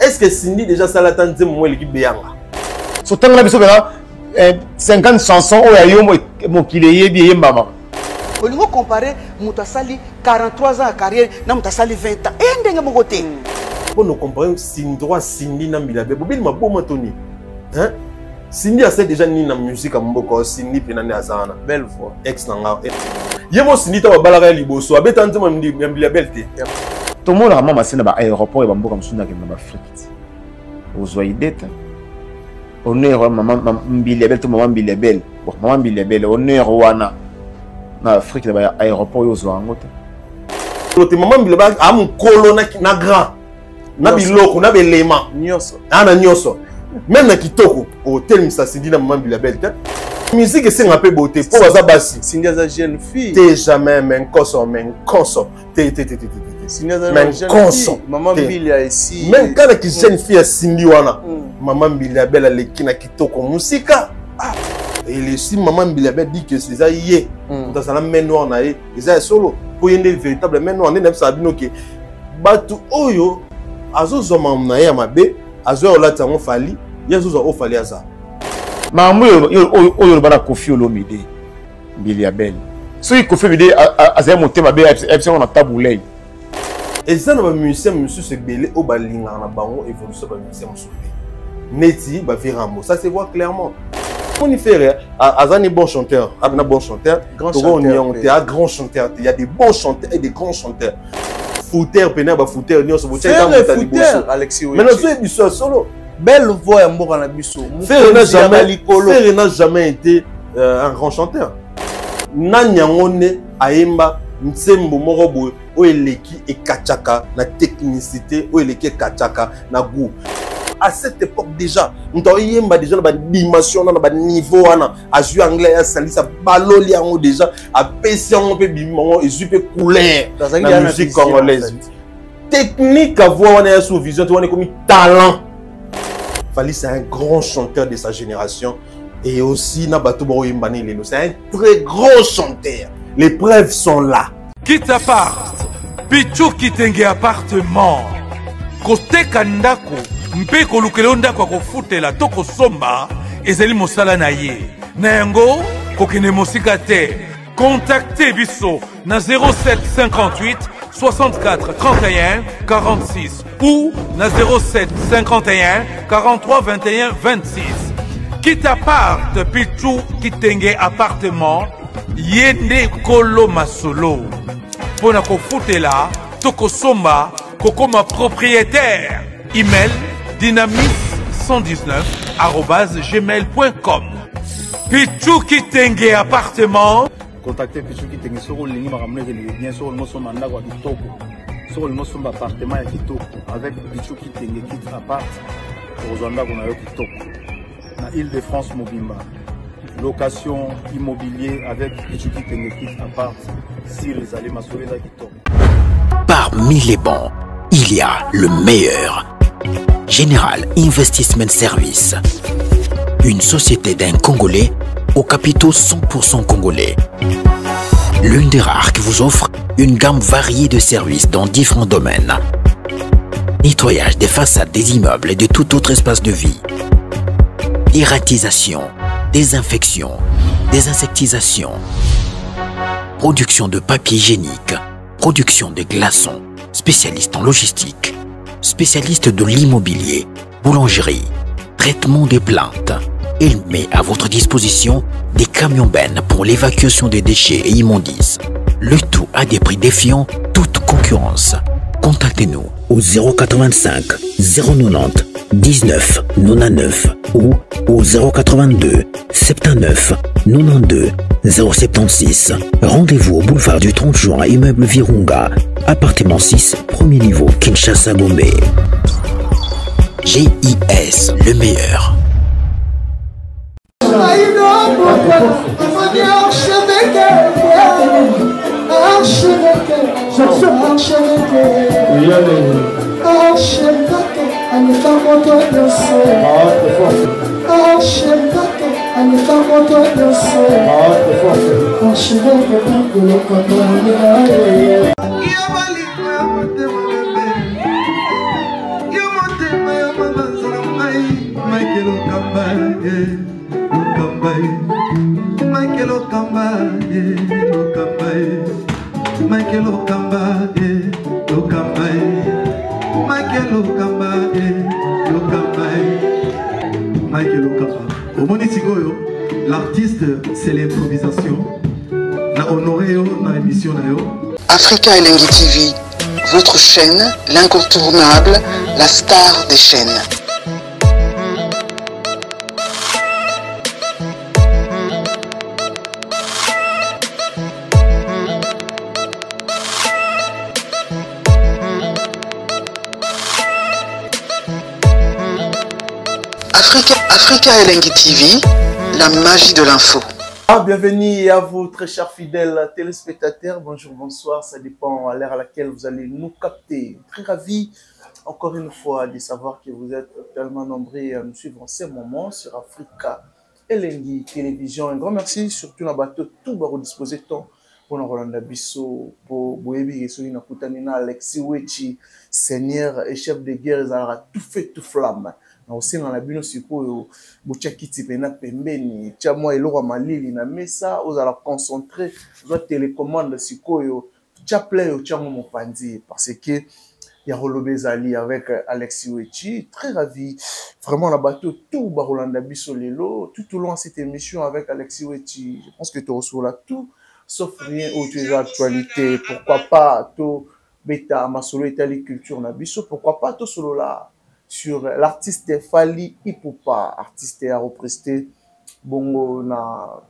Est-ce que Cindy déjà ça l'attend de moi l'équipe Béanga? Surtout on a besoin de 50 chansons où il y a mon kilé bien maman. Au niveau comparé, Moutasali 43 ans de carrière, Moutasali 20 ans. Et ndenge mon côté. Pour nous comparer Cindy na Milabe, Bobine ma beau Tony. Hein? Cindy a déjà ni na musique à Mboko, Cindy penane azana. Belle voix. Ex nanga. Yemo Cindy ta balara liboso, abetante mo Milabe te. Tout le monde a maman c'est na aéroport et bambo comme suna ke na Afrique. Ozoidete. Honneur maman Milabe to maman Milabe. Bon maman Milabe honneur wana. Na Afrique na aéroport yo zo angote. Te maman Milabe a mon kolo na grand. Na biloko na belema nyonso. Ana nyonso. Même na kitoko hôtel Misa Cindy na maman Bilabel te. Musique c'est un peu beauté pour baza basi. Cindy a jeune fille. T'es jamais men conso. Cindy a jeune fille. Maman Bilia ici. Même quand la jeune fille a Cindy wana. Maman Bilabel a leki na kitoko musika. Et le si maman Bilabel dit que c'est ça yé. Dans sa main noire na yé. C'est solo pour yende véritable main noire ne pas bino que batu oyo azo zoma na ya mabe. Azo olata mon fali, yazo zo ofali aza. Mamu oyo bana Kofi Olomide, Biliabel. So il Kofi Olomide aza monter mabe epse on taboulay. Et ça na ba musicien monsieur se belé o balinga na bango évolution ba musicien musubi. Neti ba virambo, ça se voit clairement. On y fait azani bon chanteur, abna bon chanteur, grand chanteur, grand chanteur, il y a des bons chanteurs et des grands chanteurs. Fouteur pena ba fouteur nyo so botia dans fouteur Alexis. Mais non c'est biso solo. Belle voix en mboka na biso. Fer n'a jamais été un grand chanteur. Na nyangone aimba nsembo moko boy o eleki e kachaka na technicité o eleki kachaka na goût. À cette époque déjà, on t'a yemba déjà na dimension na ba niveau wana a jouer anglais a sali sa baloli yango déjà a pesi yango pe bimongo et super couleur la musique congolaise. Technique à voir wana ya sous vision, tu vois comme talent. Fali c'est un grand chanteur de sa génération et aussi na bato ba yemba ni lelo, c'est un très grand chanteur. Les preuves sont là. Quitte appart, Pichu Kitenge appartement. Côté Kandako mpe kolukelo ndako akofutela to kosomba ezali mosala na ye na yango kokende mosika te. Contactez biso na 07 58 64 31 46 ou na 07 51 43 21 26. Quitte appart Pichu Kitenge appartement yende kolo masolo pona kofutela to kosomba kokoma propriétaire. Email dynamis119@gmail.com. Pichu Kitenge appartement. Contactez Pichu Kitenge sur le ligne bien sûr nous sommes en agua kitoko. Sur le sommes appartement à kitoko avec Pichu Kitenge kit appart aux anda qu'on a eu kitoko. Na Île-de-France Mobimba. Location immobilier avec Pichu Kitenge kit appart si les allez m'assurer la kitoko. Parmi les bons, il y a le meilleur. Général Investment Service, une société d'un Congolais aux capitaux 100% congolais. L'une des rares qui vous offre une gamme variée de services dans différents domaines. Nettoyage des façades des immeubles et de tout autre espace de vie. Dératisation, désinfection, désinsectisation. Production de papier hygiénique, production de glaçons, spécialiste en logistique. Spécialiste de l'immobilier, boulangerie, traitement des plaintes. Il met à votre disposition des camions-bennes pour l'évacuation des déchets et immondices. Le tout à des prix défiant toute concurrence. Contactez-nous au 085 090 19 99 ou au 082 79 92 076. Rendez-vous au boulevard du 30 juin, immeuble Virunga, appartement 6, premier niveau, Kinshasa, Gombe. GIS, le meilleur. Lokamba, Lokamba, Michael Lokamba, Lokamba, Michael Lokamba, Lokamba, Michael Lokamba, Lokamba, Michael Lokamba. Au Monitigoyo, l'artiste, c'est l'improvisation. Na honoré dans l'émission. Africa Elengi TV, votre chaîne, l'incontournable, la star des chaînes. Africa Elengi TV, la magie de l'info. Bienvenue à vous très chers fidèles téléspectateurs, bonjour, bonsoir, ça dépend à l'heure à laquelle vous allez nous capter. Très ravi encore une fois de savoir que vous êtes tellement nombreux à nous suivre en ce moment sur Africa Elengi Télévision. Un grand merci surtout à bateau tout baro disposé temps pour nous Rolanda Bisso, pour Boebi et Soina Koutanina, Alexis Wechi, seigneur et chef de guerre, ils ont tout fait tout flamme. Aussi dans la bino siko bocha kiti pena pembeni tia moi eloko malili na mesa ozala concentrer zo télécommande siko yo tia play yo tia mo pandi parce que ya rolobezali avec Alexis Wechi, très ravi vraiment la bateau tout barolanda biso lelo tout au long de cette émission avec Alexis Wechi. Je pense que tu reçois là tout sauf rien où tu es actualité, pourquoi pas to beta masolo itali culture na biso, pourquoi pas to solo là sur l'artiste Fally Ipupa, artiste à représenter bongo na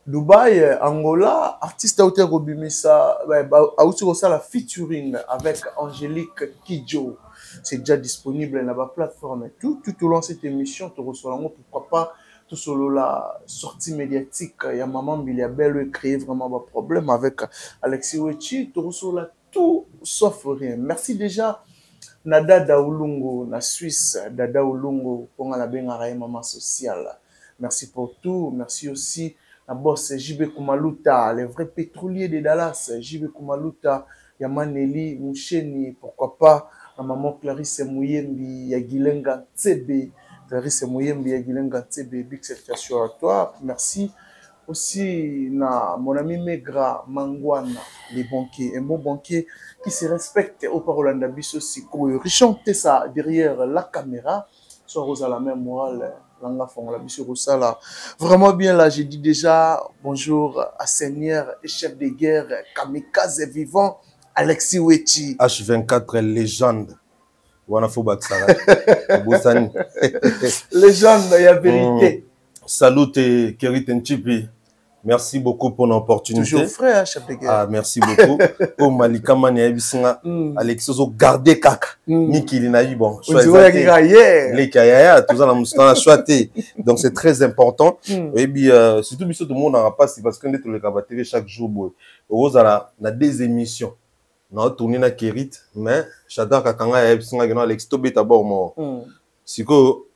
Dubaï, Angola, artiste à hauteur Robimisa, a aussi la featuring avec Angélique Kidjo. C'est déjà disponible dans la plateforme. Tout au long de cette émission, tu reçois pourquoi pas tout solo la sortie médiatique. Il y a Maman Biliabel créé vraiment un problème avec Alexis Wechi. Tu reçois tout sauf rien. Merci déjà. Na Dada Ulungo, na Suisse, Dada Ulungo, pour la maman sociale. Merci pour tout. Merci aussi à boss JB Kumaluta, les vrais pétroliers de Dallas. JB Kumaluta, Yamaneli, Moucheni, pourquoi pas, la maman Clarisse Mouyembi, Yagilenga Tsebe, Clarisse Mouyembi, Yagilenga Tsebe, big salutation à toi. Merci. Aussi, mon ami Megra Mangwana, les banquiers, un bon banquier qui se respecte au parole d'Abisso Siko. Richanter ça derrière la caméra, soit Rosa la même morale, l'anga fond, la Bisso Rosala. Vraiment bien là, j'ai dit déjà bonjour à Seigneur et chef de guerre, kamikaze vivant, Alexis Wechi. H24 légende. Légende, il y a vérité. Salut Kerit Nchipi. Merci beaucoup pour l'opportunité. Toujours frère, chef de guerre. Ah, merci beaucoup. Oh, Malika Mani Abisinga, Alexis Ozo gardé kaka. Niki Linaï, bon. Donc c'est très important. Et puis, surtout, tout le monde n'aura pas, c'est parce qu'on est tous les cabateries chaque jour. Rose a des émissions. On a tourné na Kerit, mais j'adore Kakanga et Abisinga, Alexis Tobé d'abord, moi. C'est que,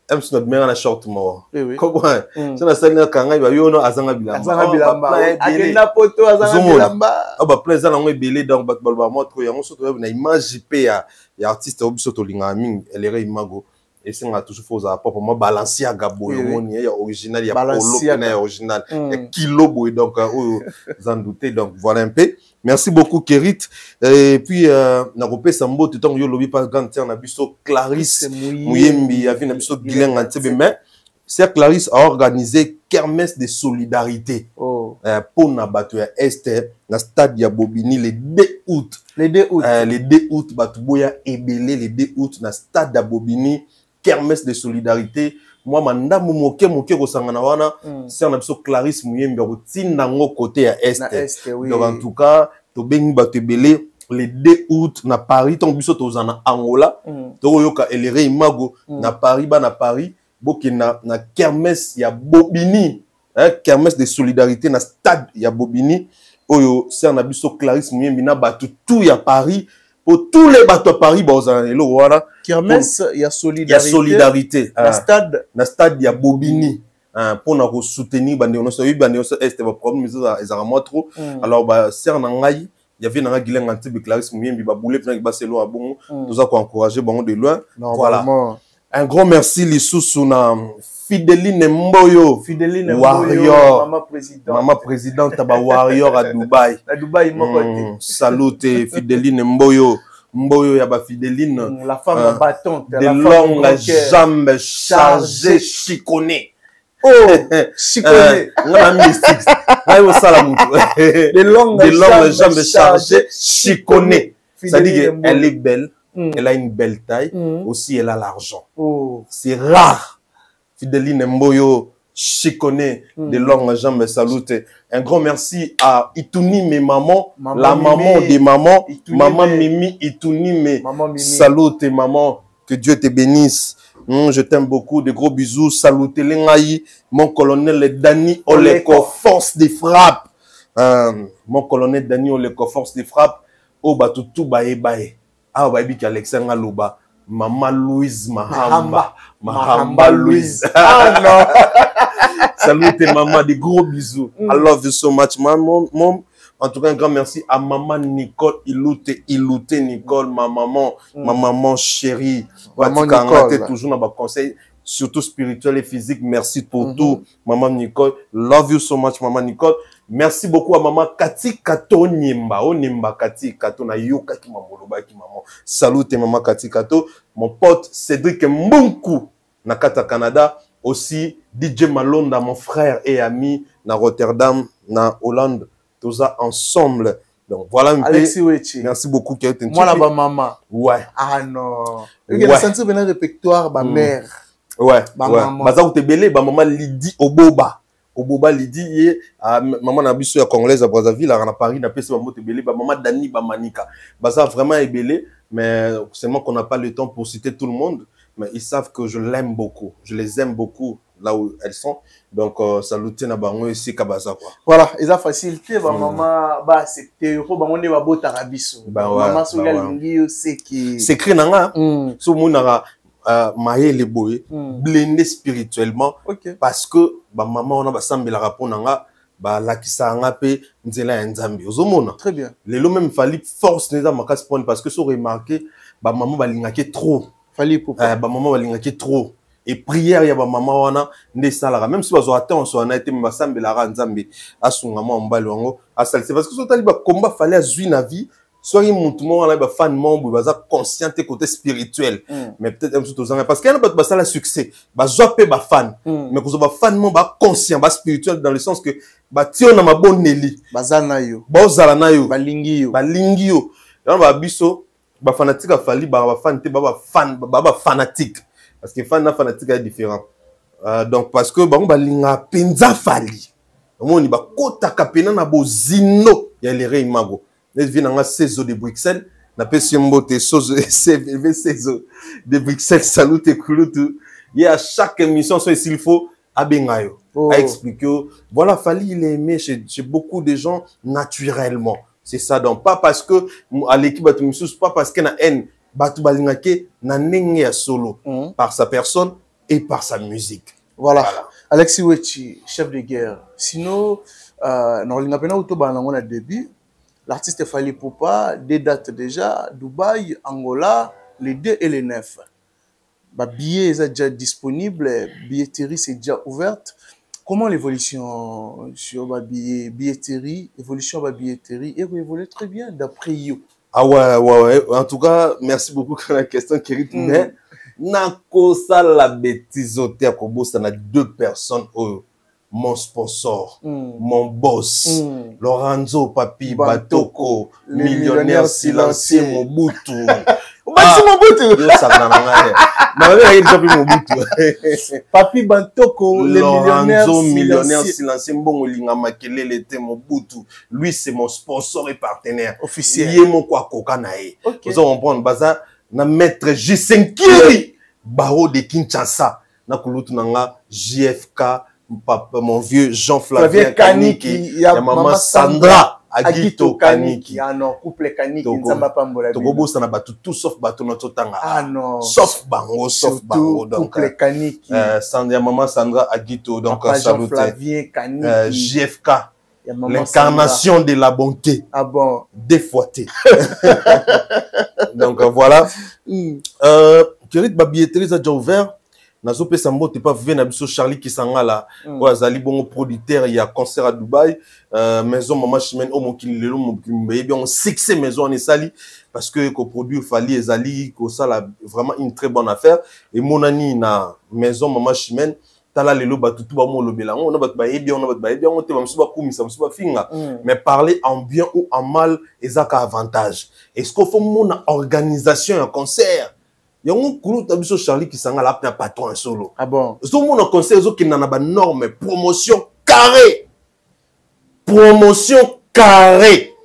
même si notre mère a short mort. Oui. Comment? Si on a salué Kanga, il va y avoir Azanga Bilamba. Azanga Bilamba. Agenda poto Azanga Bilamba. Ah bah plein ça on est belé dans Batbalba moi trop yango surtout na image JP ya artiste obisoto lingaming elere imago et c'est on toujours faut à pour moi Balenciaga boy moni ya original ya polo na original ya kilo boy donc vous en doutez donc voilà un peu. Merci beaucoup Kerit et puis na repé sambo tout temps yo lobi pas grand terre na biso Clarisse Mouyembi a vu na biso Guilen Antebe mais c'est Clarisse a organisé kermesse de solidarité pour na bato ya Est na stade ya Bobini le 2 août. Le 2 août. Le 2 août bato boya ebele le 2 août na stade ya Bobini kermesse de solidarité. Moi manda moke ko sangana wana c'est na biso Clarisse Mouyembi ko tinda ngo côté ya Est. Donc en tout cas to bengi bato ebele le 2 août na Paris ton biso to zana Angola to yoka elere imago na Paris ba na Paris boki na kermesse ya Bobini kermesse de solidarité na stade ya Bobini oyo c'est na biso Clarisse Mouyembi na bato tout ya Paris pour tous les bateaux à Paris bozana elo wana kermesse ya solidarité na stade ya Bobini pour na soutenir bande on so est ba problème ils ont moi trop alors ba c'est na ngai il y avait na Guilen Antebe Clarisse Mouyembi ba boulé puis ba selo a bon tout ça ko encourager bon de loin voilà Un grand merci lisusu na Fideline Mboyo. Fideline Warrior. Mboyo, Maman présidente ba Warrior à Dubaï. À Dubaï, mon Salut Fideline Mboyo. Mboyo ya ba Fideline. La femme battante. Des longues jambes chargées chiconées. Oh, chiconées. Des longues jambes chargées chiconées. C'est-à-dire qu'elle est belle. Elle a une belle taille, aussi elle a l'argent. Oh. C'est rare. Fideline Mboyo, chiconé, de longues jambes, salute. Un grand merci à Ituni, mes mamans, la maman des mamans, maman Mimi, Ituni, salute maman, que Dieu te bénisse. Je t'aime beaucoup, de gros bisous, salute l'engaï, mon colonel Dani Oleko, force de frappe. Mon colonel Dani Oleko, force de frappe, au batutu bae bae. Ah, baby, Alexandre Louba, Maman Louise Mahamba Louise. Ah non. Salut tes mamans, des gros bisous. I love you so much, mom. En tout cas, un grand merci à maman Nicole Iloute Nicole, ma maman chérie. Maman Nicole. Toujours dans mes conseils, surtout spirituel et physique. Merci pour tout, maman Nicole. Love you so much, maman Nicole. Merci beaucoup à maman Kati Kato Nimba. Oh Nimba Kati Kato na yoka ki mamoloba ki maman. Salut maman Kati Kato. Mon pote Cédric Mbunku na Kata Canada. Aussi DJ Malonda, mon frère et ami na Rotterdam, na Hollande. Tout ça ensemble. Donc voilà un Alexis peu. Wechi. Merci beaucoup. Moi là-bas maman. Ouais. Ah non. Ouais. Il a senti venir répertoire ma mère. Ouais. Maman. Baza ou te belé, maman Lydie Oboba. Oboba Lydie, maman na biso ya congolaise à Brazzaville, à Paris, na pesi maman te belé, maman Dani Bamanika. Baza vraiment est belé, mais seulement qu'on n'a pas le temps pour citer tout le monde. Mais ils savent que je l'aime beaucoup. Je les aime beaucoup là où elles sont. Donc, saluter na bango ici Kabaza quoi. Voilà, ils ont facilité, maman, bah accepter, il faut bah on est beau tarabiso. Maman souga lingi c'est qui. C'est écrit nanga. Sous mon nara maye les boy, blindé spirituellement. Parce que bah maman on a ba sambela rapport nanga. Bah la qui ça nga pe nzela nzambi. Ozomona. Très bien. Les lots même fallait force neza makas point parce que so remarqué bah maman ba lingaki trop. Fallait pour bah maman ba lingaki trop. Et prière ya ba maman wana nde salara même si bazo attend so na été masambela ra nzambi asunga mo mbali wango asal c'est parce que so tali ba combat fallait azui na vie soit il monte moi là ba fan membre baza conscient côté spirituel mais peut-être un tout parce qu'il y a pas ça la succès ba zope ba fan mais ko ba fan membre ba conscient ba spirituel dans le sens que ba tio na maboneli bazana yo bozala na yo balingi yo dans ba biso ba fanatique fali ba fan te ba fanatique parce que fan na fanatique est différent donc parce que on ba linga penza fali on ba kota kapena na bozino ya les reimago les vient 16 de Bruxelles na pesi mbote CV16 de Bruxelles salut et tout il y a chaque émission soit s'il faut abengayo à expliquer voilà fali il est aimé chez beaucoup de gens naturellement c'est ça donc pas parce que à l'équipe pas parce qu'il y a haine batu balingake na nenge ya solo par sa personne et par sa musique. Voilà. Alexis Wechi, chef de guerre. Sinon, non, on a début. L'artiste Fally Ipupa, des dates déjà, Dubaï, Angola, les 2 et les 9. Bah, billets sont déjà disponibles, billetterie c'est déjà ouverte. Comment l'évolution sur la billetterie, évolution de la billetterie, et vous évoluez très bien d'après you. Ah ouais. En tout cas, merci beaucoup pour la question qui est mais nako ça la bêtise au terre comme ça na 2 personnes mon sponsor, mon boss, Lorenzo Papi Batoko, millionnaire silencieux Mobutu. Papi Batoko, Lorenzo millionnaire silencieux Mbongolinga Makelele te Mobutu. Lui c'est mon sponsor et partenaire officiel. Il est mon quoi kokanae. Vous allez comprendre baza na maître J5 Kiri Baro de Kinshasa na kulutu nanga JFK papa, mon vieux Jean-Flavien Kaniki, il y a maman Sandra Agito Kaniki. Ah non, couple Kaniki, nzamba pambola. Togo ça na batu tout sauf batu notre tanga. Ah non. Sauf bango donc couple Kaniki. Sandra maman Sandra Agito donc salut. Jean-Flavien Kaniki. JFK. L'incarnation de la bonté. Ah bon. Défouetté. Donc voilà. Kerit ba billetterie ça déjà ouvert. Nazo pe sambo te pas venu na biso Charlie Kisangala. Azali bongo producteur il y a concert à Dubaï. Maison Mama Chimène au mokili lelo mokili bien on succès maison en sali parce que ko produire Fali ezali ko ça la vraiment une très bonne affaire et mon ani na maison Mama Chimène tala lelo batutu ba mo lobela on ba ba bien on ba bien on te ba msuba kumisa msuba finga mais parler en bien ou en mal ezaka avantage est-ce qu'on faut mon organisation un concert Yongo kulu tabiso Charlie Kisanga la patron solo. Ah bon? Zo mon conseil zo ki nana ba norme promotion carré. Promotion carré.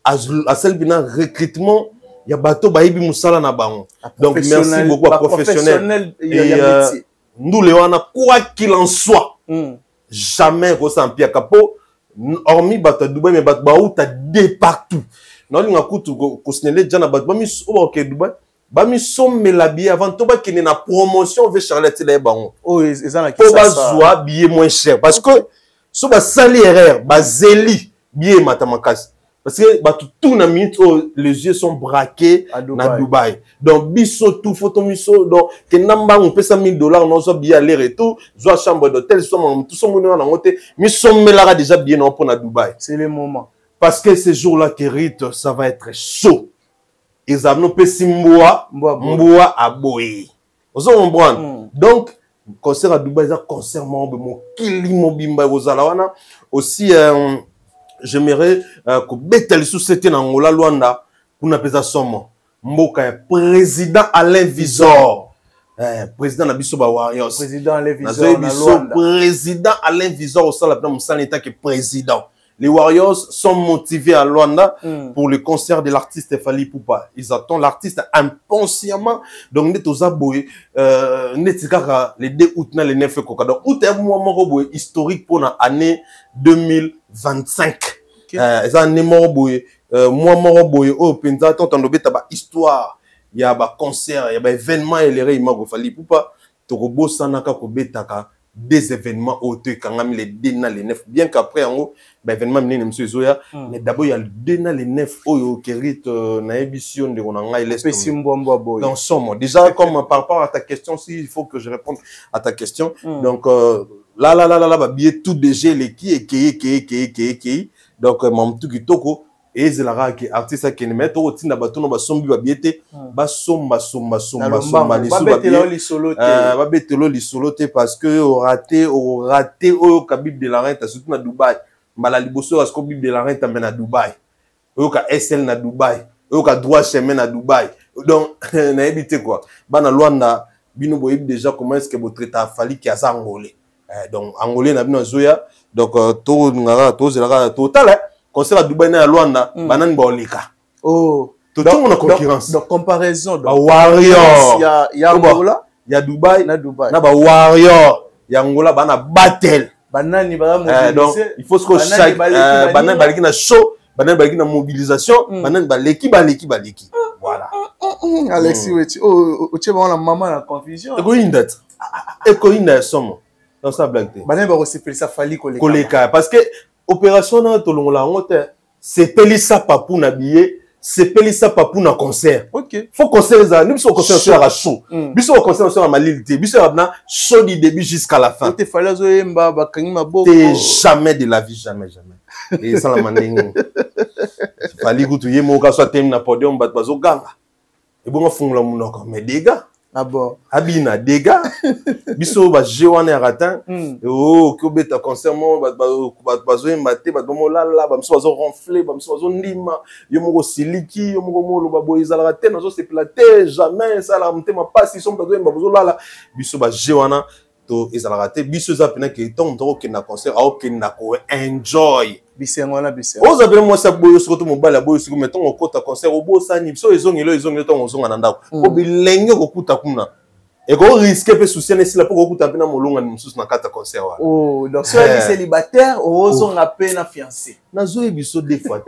A celle bina recrutement ya bato ba yibi musala na bango. Donc merci beaucoup à professionnel. Nous les wana quoi qu'il en soit. Jamais ressenti à capo hormis bato Dubaï mais bato ba ou ta de partout. Non linga kutu ko snele jana bato ba mi o ke Dubaï. Bami somme la billet avant tout qu'il y ait une promotion vers Charlotte les bancs. Oh, ils ont la question. Pour billet moins cher parce que so ba salaire ba zeli billet matamakas parce que ba tout na minute les yeux sont braqués na Dubaï. Donc biso tout photo miso donc que namba on peut $100,000 non so billet aller retour, zo chambre d'hôtel somme tout son monde na ngote mi somme la déjà billet non pour na Dubaï. C'est le moment. Parce que ces jours-là Kerit ça va être chaud. Ils ont pesi mboa aboye. Vous comprenez? Donc concert à Dubaï, ça concert mon kili mobimba ozalawana. Aussi j'aimerais que betel société na Angola Luanda pour na pesa somo. Mboka président Alain Visor. Président na biso ba Warriors. Président Alain Visor na Luanda. Président Alain Visor au sala plan musala état que président. Les Warriors sont motivés à Luanda pour le concert de l'artiste Fali Poupa. Ils attendent l'artiste inconsciemment. Donc, net aux aboués, les 2 août, les 9 coca. Donc, août est un historique pour l'année 2025. C'est un numéro au Penza, tant on a histoire, il y a un concert, il y a un événement, et les réunions Fali Poupa. Togobo Sanaka Kobetaka. Des événements autour quand même les 2 les 9 bien qu'après en haut ben événement mené monsieur Zoya mais d'abord il y a le 2 les 9 oyo Kerit na émission de onanga il est dans somme déjà comme par rapport à ta question si il faut que je réponde à ta question donc là billet tout DG les qui donc mon tout kitoko et c'est là que artiste qui ne met au tinda batono ba sombi ba biete ba somba les solo ba betelo li solo te parce que au raté au Kabib de la Rente surtout na Dubaï mbala liboso asko Bib de la Rente na Dubaï au ka SL na Dubaï au ka droit chemin na Dubaï donc na éviter quoi bana Luanda bino boyib déjà comment est-ce que votre état Fali qui a ça angolais donc angolais na bino zoya donc to ngara to zela total concert à Dubaï na Luanda banan bolika oh tout on a concurrence donc comparaison donc Warrior il y a Angola il y a Dubaï na ba Warrior il y a Angola bana battle banani ba mobiliser donc il faut que chaque banan baliki na show banan baliki na mobilisation banan baleki voilà Alexis Weti oh tu vas la maman la confusion eko inda somo dans sa blague banan ba recevoir ça Fali koleka parce que opération na tolongola ngote c'est pelisa papou na billet c'est pelisa papou na concert OK faut concert ça nous sommes concert sur la show biso concert sur la malilité biso na show du début jusqu'à la fin te fallait zoemba ba kangi maboko jamais de la vie jamais et ça la mandingo fallait que tu yemo ka soit thème na podium bat bazo ganga et bon fungula munoko mais des gars ah bon abina dégâts biso ba jewane ratin oh ko beta concert mo ba bazo mate ba domo la ba mso bazo ronfler ba mso bazo ndima yo moko siliki yo moko molo ba boyizala ratin nazo se plater jamais ça la mtema passe ils sont bazo ba bazo la biso ba jewana to ezala raté biso za pena ke ton to ke na concert a ok na ko enjoy bisengona oza bele moi sa boyo soto mobala boyo siko meton okota concert obo sani biso ezongelo to ozonga na ndako ko bilenge kokuta kuna et ko risque pe souci na sila poko kuta pena molonga ni msusu na kata concert wa oh donc so est célibataire ozonga pe na fiancé na zo biso des fois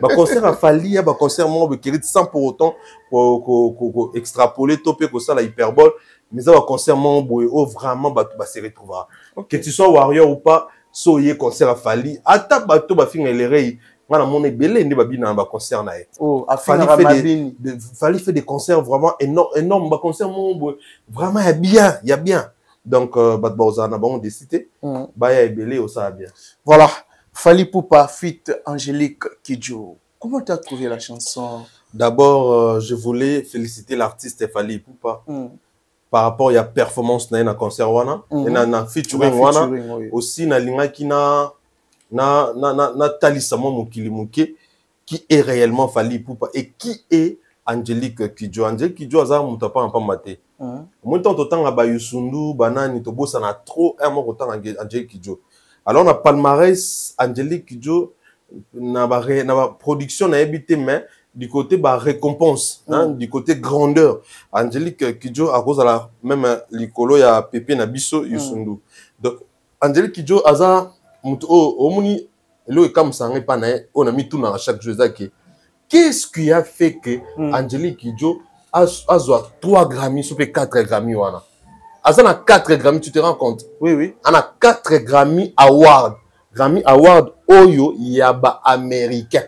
ba concert a Fali ba concert mo be Kerit sans pour autant ko extrapoler topé ko ça la hyperbole mais ça va concert mon boy oh vraiment ba se retrouvera que tu sois Warrior ou pas soyez concert à Fali ata bato ba finga les rei Voilà, mon ébélé, n'est pas bien dans un concert. Oh, Fali fait des concerts vraiment énormes. Un concert, vraiment, il y a bien. Donc, on a décidé, il y a ébélé, aussi bien. Voilà, Fali Poupa, fit Angélique Kidjo. Comment tu as trouvé la chanson? D'abord, je voulais féliciter l'artiste Fali Poupa. Par rapport à la performance dans un concert, et na featuring, aussi na linga qui na talisama mokili moke qui est réellement Fali Poupa et qui est Angélique Kidjo. Angélique Kidjo aza muta pa maté. Mon temps autant ba Yusundu banani to bossa na trop un mot autant Angélique Kidjo. Alors na palmarès Angélique Kidjo na ba production na habité mais du côté bah récompense, du côté grandeur. Angélique Kidjo à cause de la même likolo ya Pepe na biso Yusundu. Donc Angélique Kidjo aza omuni lo comme ça pas na on a mis tout dans chaque jeu que qu'est-ce qui a fait que Angélique Kidjo a 3 Grammy sur 4 Grammy wana. Aza na 4 Grammy, tu te rends compte? Oui oui. On a 4 Grammy Award. Grammy Award oyo yaba américain.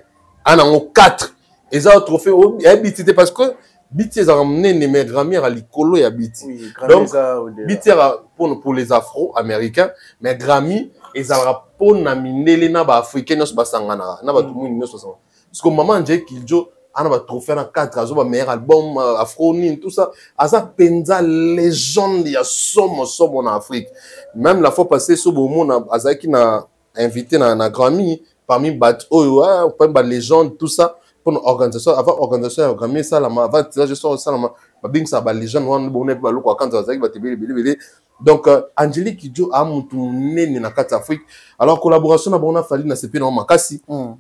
On a 4 et ça trophée BT parce que BT a ramené les Grammy à l'icolo ya BT. Donc BT pour les afro-américains mais Grammy ils ont pour naminer na ba africain nos basangana na ba tout monde nos parce que maman Angélique Kidjo a ba trophée na 4 azo ba meilleur album afro nin tout ça asa penza légende ya somo en Afrique. Même la fois passée so bo monde azaki na invité na Grammy parmi bat oyo pas légende tout ça pour une organisation avant organisation Grammy ça la avant tirage sur ça la ba bing ça ba légende on bonne ba loko quand azaki ba tebele. Donc, Angélique Kidjo a monté na kati Afrique. Alors, collaboration na bona Fali na CP na makasi. Un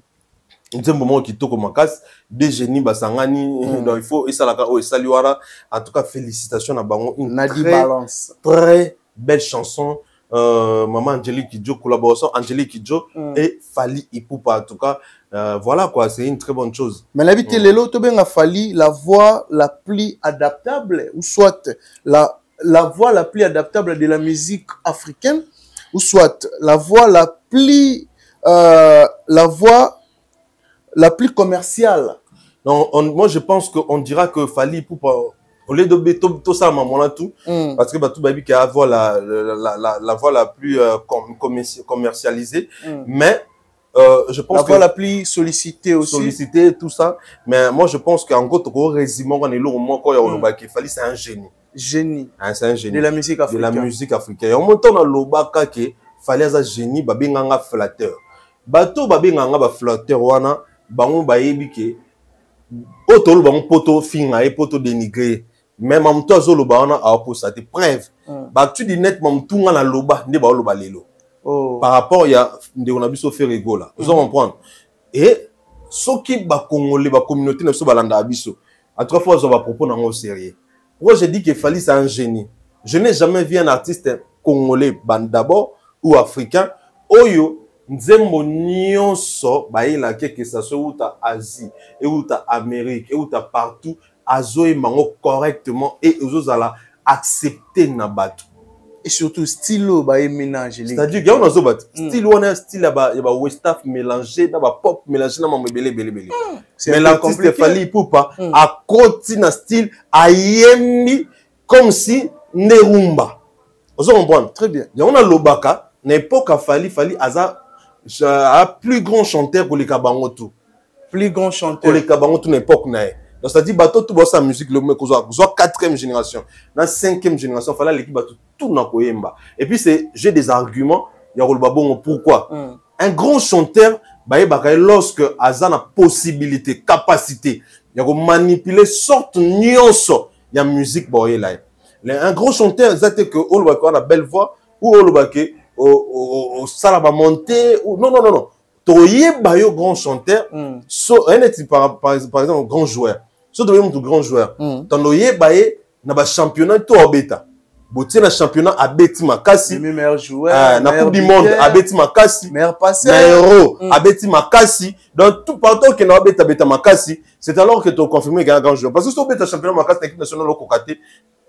moment qui toko makasi. Des génies basangani. Donc, il faut, et ça la et saluara. En tout cas, félicitations na bango. Une très belle chanson. Maman Angélique Kidjo, collaboration Angélique Kidjo et Fali Poupa. En tout cas, voilà quoi, c'est une très bonne chose. Mais l'habitude, Lelo, tu bien a Fali la voix la plus adaptable, ou soit la voix la plus adaptable de la musique africaine, ou soit la voix la plus commerciale. Non, moi je pense qu'on dira que Fali Poupa au lieu de tout ça maman tout parce que tout baby qui a la voix la plus commercialisée mais je pense la voix la plus sollicitée aussi sollicitée tout ça mais moi je pense qu'en gros au résumé on est lourd moi quand il Fali c'est un génie. Génie. C'est un génie. De la musique africaine. De la musique africaine. On monte dans l'obaka que Fali un génie, babenganga flatteur. Bato babenganga ba flatteur wana, bango bayebi ke otolo bango poto finga et poto dénigré. Même en toi zolo baona a opposé preuve. Ba tu dis net mam tunga na loba ne ba loba lelo. Par rapport ya de on a biso faire rigola. Vous comprendre. Et ceux qui ba congolais ba communauté na so balanda biso. À trois fois on va proposer dans au sérieux. Pourquoi je dis que Fali c'est un génie? Je n'ai jamais vu un artiste congolais d'abord ou africain. Oyo nzembo nyonso baila que ça soit ou ta Asie et ou ta Amérique et ou ta partout azoe mango correctement et aux ala accepter na bato. Et surtout stylo ba ménage. C'est-à-dire qu'il y a un autre style on a style là-bas il y a westaf mélangé na ba pop mélangé na belé. Mais l'artiste Fali Poupa a continué style a yemi comme si nerumba. Vous comprenez très bien. Il y a un lobaka n'époque à Fali a plus grand chanteur pour les kabangotu. Plus grand chanteur pour les kabangotu n'époque nae. Donc ça dit bateau tout sa musique le mec soit 4e génération, dans 5e génération Fali l'équipe tout na koyemba. Et puis j'ai des arguments, il y a bon pourquoi un grand chanteur lorsque Aza a possibilité, capacité, il y a manipuler sorte nyonso, il y a musique boye là. Un grand chanteur, c'est que on a la belle voix ou on a au salaba monter ou non. Toye bayo grand chanteur, so par exemple grand joueur. So doye un grand joueur. Toye baye na ba championnat to obeta. Botie na championnat à Betty Makassi, meilleur joueur, na coupe du monde à Betty Makassi, meilleur passeur, héros à Betty Makassi. Donc tout partout que na Betty Makassi, c'est alors que tu as confirmé qu'il y a un grand joueur. Parce que si tu as championnat Makassi, l'équipe nationale au Kokate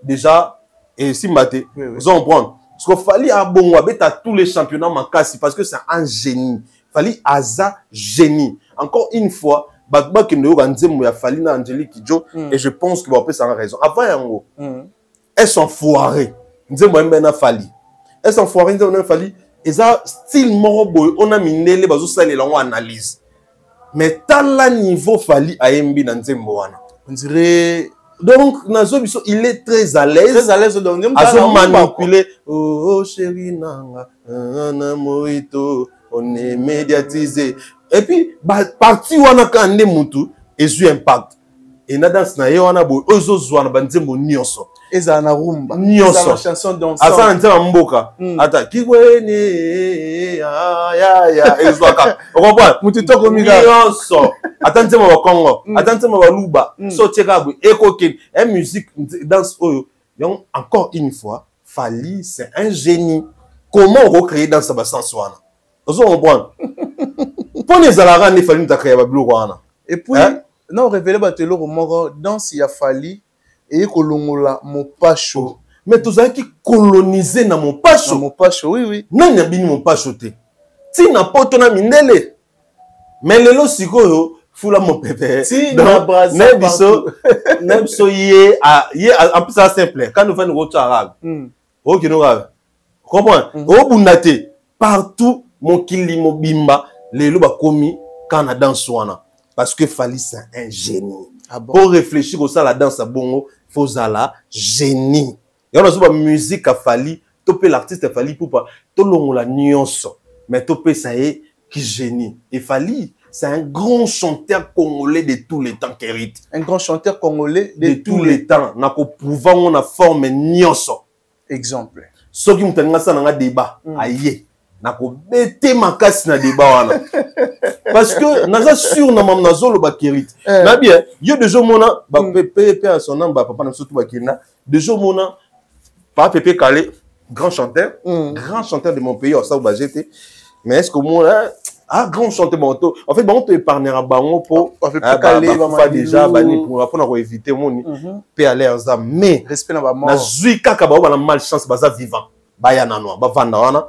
déjà et si maté, vous en prendre. Parce qu'il fallait à bon à tous les championnats Makassi parce que c'est un génie. Fali Aza génie. encore une fois Bagba qui ne Nzembo ya Falina Angélique Kidjo et je pense que Bapé ça a raison. Avant yango, elles sont foirées. Nzembo mbena Fali. Elles sont foirées Nzembo Fali. Et ça style moroboy on a miné les bazo ça les langues analyse. Mais tala niveau Fali a Mbi dans Nzembo wana. On dirait donc Nazo Biso il est très à l'aise. Très à l'aise donc à se manipuler. Oh chérie nanga, moito, on est médiatisé. Et puis parti wana kande mutu ezu impact. Et na danse na ye wana bo ozo zwana banzembo nyonso. Eza na rumba. Nyonso. Eza chanson danse. Asa nzema mboka. Ata kiwene ya ezwaka. On comprend? Mutu toko mika. Nyonso. Ata nzema wa Congo, ata nzema wa Luba. So tcheka bo ekokin. Et musique danse oyo. Donc encore une fois, Fali c'est un génie. Comment recréer dans sa sens wana? Ozo comprendre? Pour les alarans, il fallait nous créer wana. Et puis, non, révéler batelo moro danse ya Fali et kolongola mon pacho. Mais tous ceux qui colonisé na mon pacho. Mon pacho, oui, oui. Non, n'y a bini mon pacho te. Si na poto na mindele. Mais le lo sikoyo, fula mon pépé. Si na brasa partout. Nebso yé, en plus ça simple. Quand nous faisons une route arabe. Ok, nous arabe. Comprends? Au bundate, partout, mon kili, mon bimba, les loups commis quand on a danse wana. Parce que Fali c'est un génie. Ah bon? Pour réfléchir au ça la danse à bongo, faut la génie. Et on a souvent musique à Fali, topé l'artiste Fali pour pas tout long la nuance. Mais topé ça est qui génie. Et Fali c'est un grand chanteur congolais de tous les temps qu'hérite. Un grand chanteur congolais de tous les temps. N'a qu'au pouvoir on a formé nuance. Exemple. Ce qui m'tanga ça dans un débat. Aïe. Nako bete makasi na débat wana parce que naza sûr na mam nazolo bakirite na bien yo de jour mona ba pepe à son nom ba papa na surtout bakina de jour mona pa pepe calé grand chanteur de mon pays ça ba j'étais mais est-ce que moi grand chanteur monto en fait bon te épargnera bango pour calé ba déjà bani pour éviter moni pe aller en ça mais respect na ba mort na zui kaka ba na malchance baza vivant ba ya na noa ba vanda wana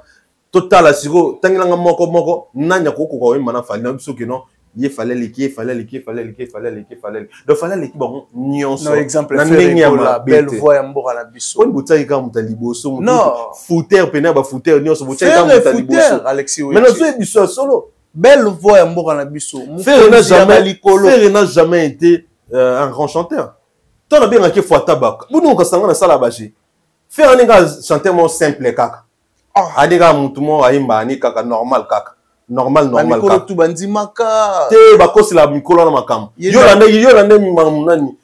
total à siro tangilanga moko nanya koko ko mana Fali na biso que non il fallait l'équipe donc fallait l'équipe bon nyonso exemple la belle voix ya mboka na biso on butaki ka mutaliboso non footer pena ba footer nyonso butaki ka mutaliboso Alexis oui mais non c'est biso solo belle voix ya mboka na biso Ferre n'a jamais été un grand chanteur ton a bien que Fouata Bak bunu ko sanga na sala baji Ferre n'est chanteur mon simple kaka adega mutumo aimba ni kaka normal kaka normal kaka tu bandimaka te bakosi la mikolo na makam yo lande nani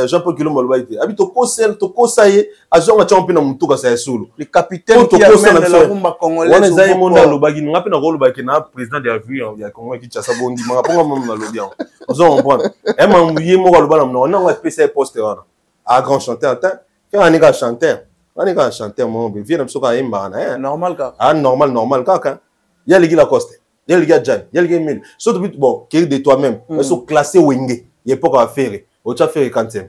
Jean-Paul Kilombo lobaite habito kosaye azonga champion na mutuka sa solo le capitaine qui amène la rumba congolaise on ezai monda lobaki ngapi na lobaki na président de la vie ya Congo ki tshasa bondi manga ponga mama na lobi on ozo comprendre e mamuye moko lobana na wa spécial poster wana a grand chanteur attends quand on est chanteur on est chanteur mon be viens msoka imba na normal ka normal kaka ya ligi la coste ya ligi Jan ya ligi Mil surtout bon qui de toi-même so classé wenge il époque à faire au tu faire quantième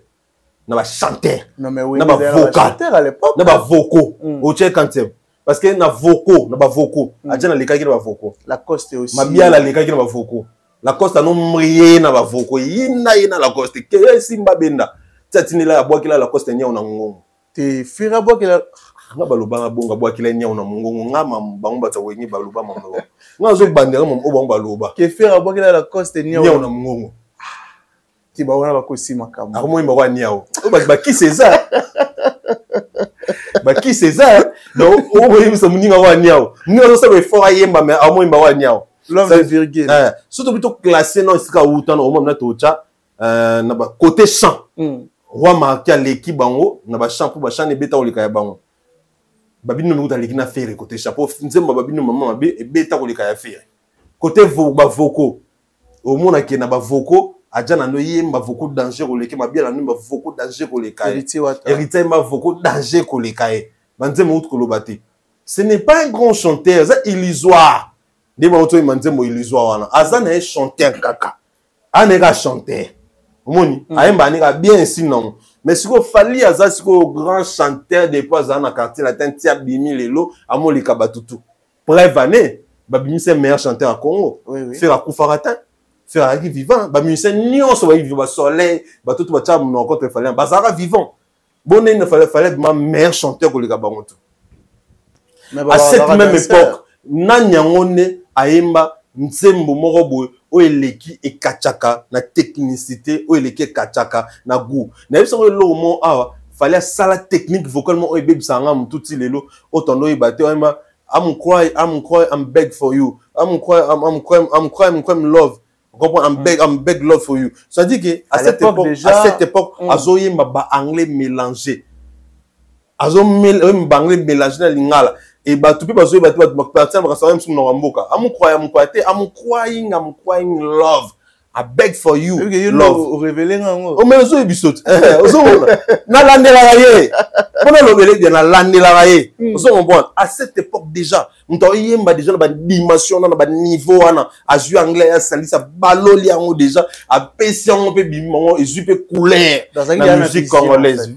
na ba chanteur non mais oui na ba vocal à l'époque na ba vocaux au tu quantième parce que na vocaux Adjana les kaki na ba vocaux la coste aussi mabia la les kaki na ba vocaux la coste no mrier na ba vocaux yina la coste ke simba benda tatini la boaki la coste nya na ngongo te fira boaki la nga balobanga bonga boaki la nya na ngongo nga bango bata wengi baloba mambo nga zo bandera mo bango baloba ke fira boaki la coste nya na ngongo ti ba wana bakosi makamo ako mo ba nyao ba ki César ba ki César donc o mo yimisa muninga wa nyao ni ozo sabe fora yemba mais amo yemba wa nyao l'homme virgule surtout plutôt classé non sika utana o mo na tocha na ba côté chant roi marqué l'équipe bango na ba chant pour ba chant ne beta olika ya bango babino no uta lekina faire côté chapeau nzemba babino mama be e beta olika ya faire côté ba vocaux au mona ki na ba vocaux Adjana no yemba beaucoup danger koleka mabia na nimba beaucoup danger koleka héritier ma beaucoup danger koleka e banzemo out kolobate ce n'est pas un grand chanteur ça illusoire de moto manzemo illusoire wana azana est chanteur kaka aneka chanteur omoni ayemba aneka bien sinon mais siko Fali aza siko grand chanteur de pas na quartier latin tia bimi lelo amolika batutu preuve année babimi c'est meilleur chanteur à Congo faire à Koufaratin faire vivant ba musicien nyonso ba vivant ba soleil ba tout ba tcham non contre fallait bazara vivant bonne il fallait ma meilleur chanteur que le gabango tout à cette même époque na nyangone aimba nsembo moko boy o eleki e kachaka na technicité o eleki e kachaka na goût na biso lo mo awa fallait sala technique vocalement o ebeb sanga mututi lelo otondo e baté aimba I'm crying, I'm beg for you. I'm crying, love. I'm beg love for you. Ça dit que à cette époque, azoye mba anglais mélangé. Azo anglais mélangé na lingala. Et bah tout peut azoye bah partir parce que même sur nomboka. I'm crying, love. I beg for you. Love. Révéler ngo. O mezo ebisot. Ozo na landela raye. Bona lobele bien na landela raye. Ozo comprendre. À cette époque déjà, on yemba déjà na dimension na ba niveau ana. Azu anglais a sali sa baloli ango déjà. A pesi ango pe bimongo ezupe couleur dans la musique congolaise.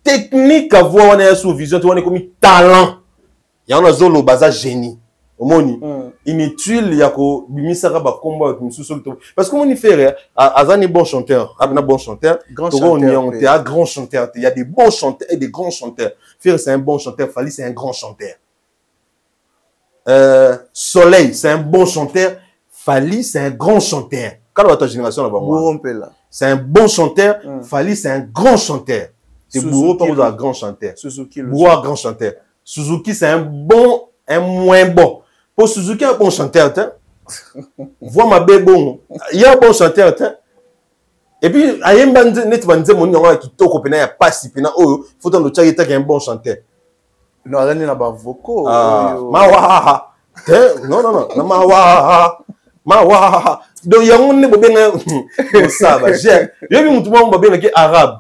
Technique à voir on est sous vision, on est comme talent. Ya on a zolo baza génie. Omoni inutile yako bimisaka ba komba mususu parce que on y fait azani bon chanteur abna bon chanteur grand chanteur il y a des bons chanteurs et des grands chanteurs Faire c'est un bon chanteur Fally c'est un grand chanteur Soleil c'est un bon chanteur Fally c'est un grand chanteur quand votre génération là c'est un bon chanteur Fally c'est un grand chanteur c'est Bourreau pas un grand chanteur Suzuki grand chanteur Suzuki c'est un bon un moins bon. Pour Suzuki, un bon chanteur, vois ma bébé bon. Il y a un bon chanteur, et puis, il y a un bon chanteur qui toque au pénal, il n'y a pas si pénal. Oh, il faut que le tchèque ait un bon chanteur. Non, il y a un vocaux. Mawaha. Non, mawaha. Mawaha. Donc, il y a un bon chanteur. Ça va. J'ai vu mon tout le monde qui est arabe.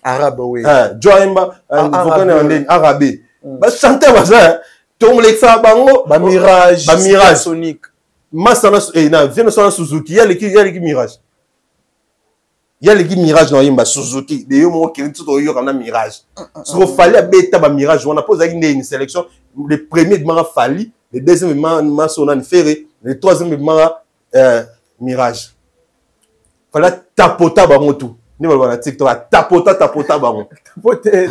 Arabe, oui. Joaimba, arabe. Chanteur, ça. Tom Lexa Bango, Mirage Sonic. Masana vient sur Suzuki, il y a l'équipe Mirage. Il y a l'équipe Mirage dans Yimba Suzuki. Des hommes qui sont au York Mirage. Il fallait bêta ba Mirage. On a posé une sélection. Le premier de Mara Fally, le deuxième de Mara Sonan Ferré, le troisième de Mara Mirage. Fallait tapota bango tout. Ni va na TikTok tapota bango. Tapoter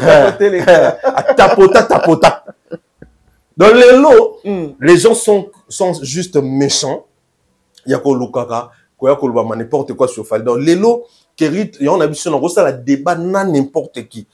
les gars. Tapota. Dans les lots, les gens sont juste méchants. Il y a Kolukaka, n'importe quoi sur Fally. Dans les lots, on a vu sur la débat n'importe qui.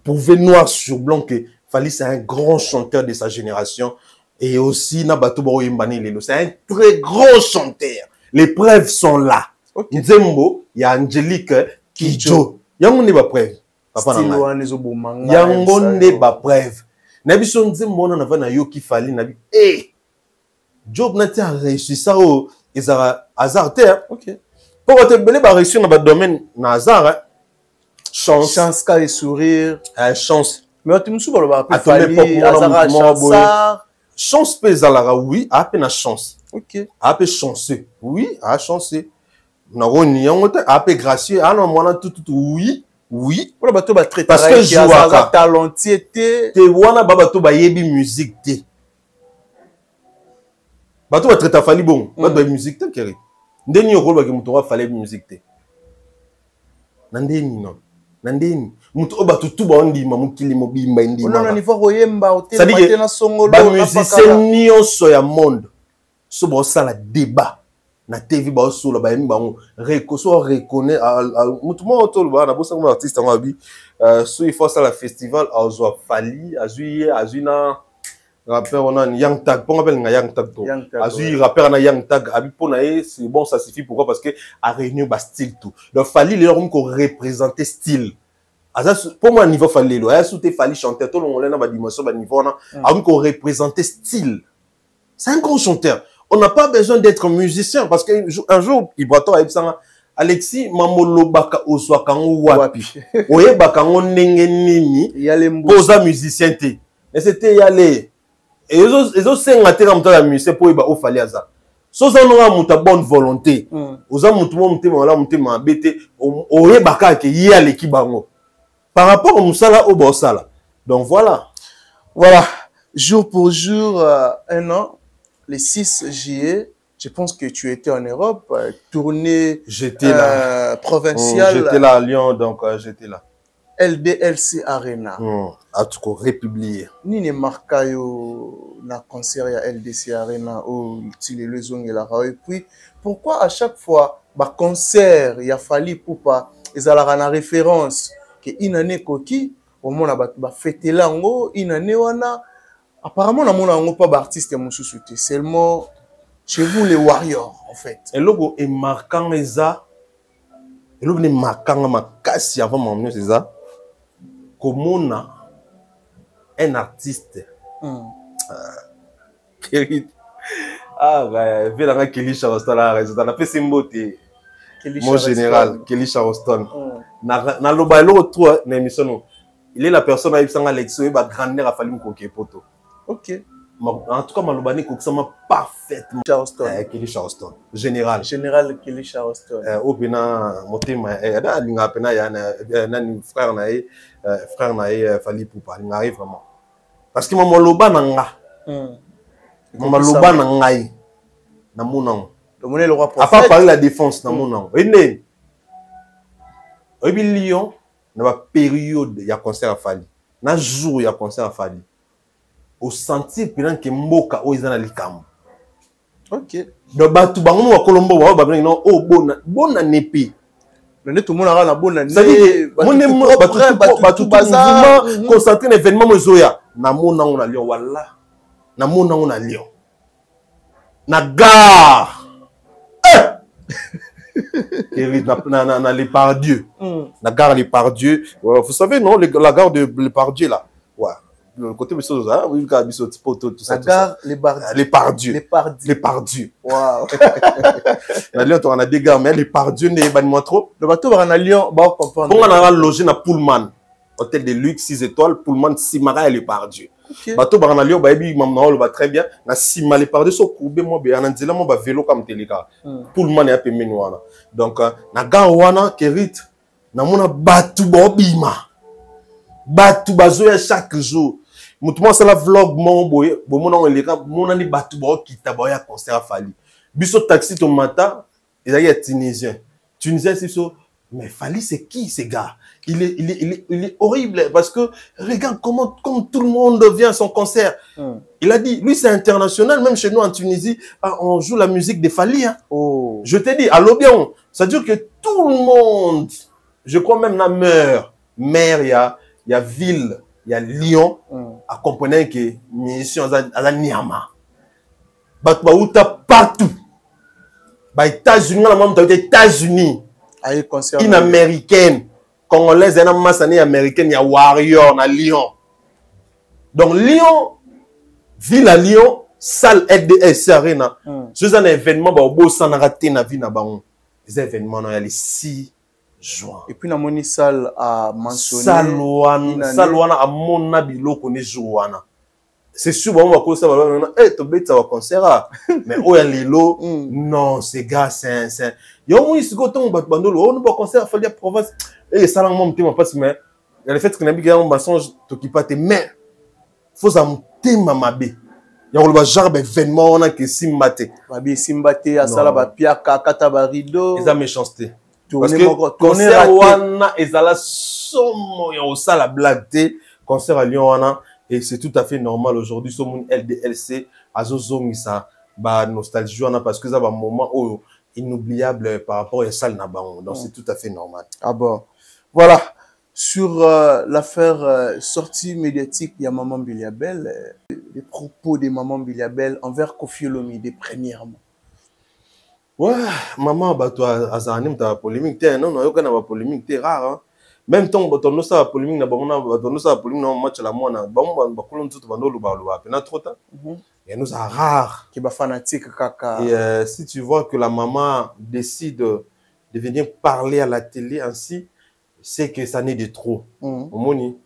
Prouver noir sur blanc que Fally c'est un grand chanteur de sa génération. Et aussi, c'est un très grand chanteur. Les preuves sont là. Nzembo, il y a Angélique Kidjo. Il y a un preuve. Il y a un preuve. Nabiso Nzembo na va na yo ki Fally nabi job na tia réussi ça au ezara hasard terre. OK. Pour te belé ba réussir dans ba domaine na hasard chance ka et sourire chance mais tu me sou ba Fally hasard chance pesalara oui a peine chance. OK. A peu chanceux oui a chanceux na roni yango a peu gracieux ah non moi tout oui. Oui, parce que je vois talentueux te wana babato ba yebi musique te. Bato ba traiter Fally bon, bato ba musique te keri. Ndeni okolo ba ke muto wa Fally musique te. Nandeni non. Nandeni muto bato tout ba ndima mukili mobimba ndima. Non niveau royemba hotel na songolo ba musicien nyonso ya monde. So ba sala débat. Na TV ba solo ba yemba ngo reconnaît mutu mo to ba na bosa ngo artiste ngo abi so il faut ça la festival azwa Fally azuna rappeur on a Young Tag pour appelle nga Young Tag to azui rappeur na Young Tag abi pona c'est bon ça suffit pourquoi parce que a réunir ba style tout donc Fally les gens ko représenter style pour moi niveau Fally lo a souté Fally chanteur tout le monde na ba dimension ba niveau na a ko représenter style c'est un grand chanteur. On n'a pas besoin d'être musicien parce qu'un jour, Ibrato a dit Alexis Mamolo Baka Oswakango Wapi. Oye Bakango Nengenini. Posa musicien te. Mais c'était y aller. Et ils ont sengaté comme la musique pour y Fally Aza. So ça nous a monté bonne volonté. Oza monté monté m'embêter. Oye Baka qui y a l'équipe bango. Par rapport au Moussala au Bossala. Donc voilà. Voilà. Jour pour jour, un an. Le 6 juillet, Je pense que tu étais en Europe, tournée provinciale. J'étais là à Lyon, donc j'étais là. LDLC Arena. À tout cas, républié. Nini markayo na concert à LDC Arena où il est le zone et la et puis pourquoi à chaque fois bah concert il a fallu pour pas ils allaient en référence que une année koki au moins ba fêter lango une année wana apparemment na mona ngo pas d'artiste mususu seulement chez vous les Warriors en fait. Et logo est marquant ça. Et logo est marquant ma casse avant m'emmener c'est ça. Comme on a un artiste ah bah vu la Kelly Charleston là résultat la fait simboté mon général Kelly Charleston na loba l'autre na émission il est la personne avec son Alexo et ba grandeur a fallu me coquer poto. OK. En tout cas malobani koksama parfaitement Charleston Kelly Charleston général Kelly Charleston au bina motema da linga pena ya na ni frère na fali poupa linga arrive vraiment parce que maman loba nanga maman loba nangai na monang le roi prophète à part parler la défense na monang ene obi Lyon na ba période ya concert à fali na jour ya concert à fali au sentir pendant que mboka o izana likambo. OK. Donc batu bango wa Colombo wa ba non oh bona nepi. Le tout le monde a la bonne année. C'est-à-dire batu bazar concentré l'événement mozoya na mona on a Lyon wala. Na mona on a Lyon. Na gare. Na les Pardieu. Na gare les Pardieu. Vous savez non la gare de les Pardieu là. Ouais. Le côté monsieur ça oui ka biso poto tout ça. La gare les Pardieu. Les Pardieu. Waouh. Na Lyon on a des gars mais les Pardieu ne ban moi trop. Le bateau va en Lyon ba comprendre. On a logé na Pullman. Hôtel de luxe 6 étoiles Pullman Simara et les Pardieu. Bateau ba na Lyon ba bi mamna le va très bien na Simara les Pardieu so courbé moi be na nzela moi ba vélo comme teleka. Pullman ya pemeni wana. Donc na gare wana kerit na mona batu bobima. Batu bazoya chaque jour. Mutumo sala vlog mon boye bo mona ngeleka mona ni batu ba kita ba ya concert fali biso taxi to mata ils allaient tunisien c'est ça mais Fali c'est qui ces gars il est horrible parce que regarde comment comme tout le monde vient à son concert il a dit lui c'est international même chez nous en Tunisie on joue la musique de Fali hein. Oh. Je t'ai dit allô bien ça veut dire que tout le monde je crois même la mère il y a ville il y a Lyon à comprendre que mission à la Niama. Batouta partout. Bah États-Unis la même États-Unis. Une américaine, congolaise et une massanie américaine, il y a Warrior à Lyon. Donc Lyon, ville à Lyon, salle LDLC Arena. C'est un événement bah au beau sans rater na vie na baon. Les événements il y a les 6 juin. Et puis, on a une salle à mentionner. Salouana à mon abilo qu'on est jouana. C'est sûr, on va causer ça. Eh, tu bêtes ça au concert. Mais oh, il y a l'eau. Non, ces gars, c'est. Il y a un moment, ils ont bandolo. On va au concert, il faut dire province. Eh, ça, là, mon petit, mon passe, mais. Il y a le fait qu'on a mis un mensonge, tu qui pas tes mains. Faut ça me téma ma bé. Il y a un genre d'événement, on a que Simbate. Mabi Simbate, à Salaba Piaka, Katabarido. Ils ont méchanceté. Parce que concert wana ezala somo ya osala blague te concert à Lyon wana et c'est tout à fait normal aujourd'hui somo LDLC azozongisa ba nostalgie wana parce que ça va un moment inoubliable par rapport à salle na bango donc c'est tout à fait normal. Ah bon. Voilà sur l'affaire sortie médiatique de Maman Biliabel les propos de Maman Biliabel envers Koffi Olomide premièrement. Ouais, maman, bah toi, Azanim, t'as polémique, non, non, aucun n'a polémique, t'es rare, hein. Même temps, bah ton ça polémique, n'a pas ton ça polémique, non, match la moine, bon, bah colon tout bando le balo, à peine trop temps. Et nous a rare. Qui va fanatique, caca. Et si tu vois que la maman décide de venir parler à la télé ainsi, c'est que ça n'est de trop. Au moni.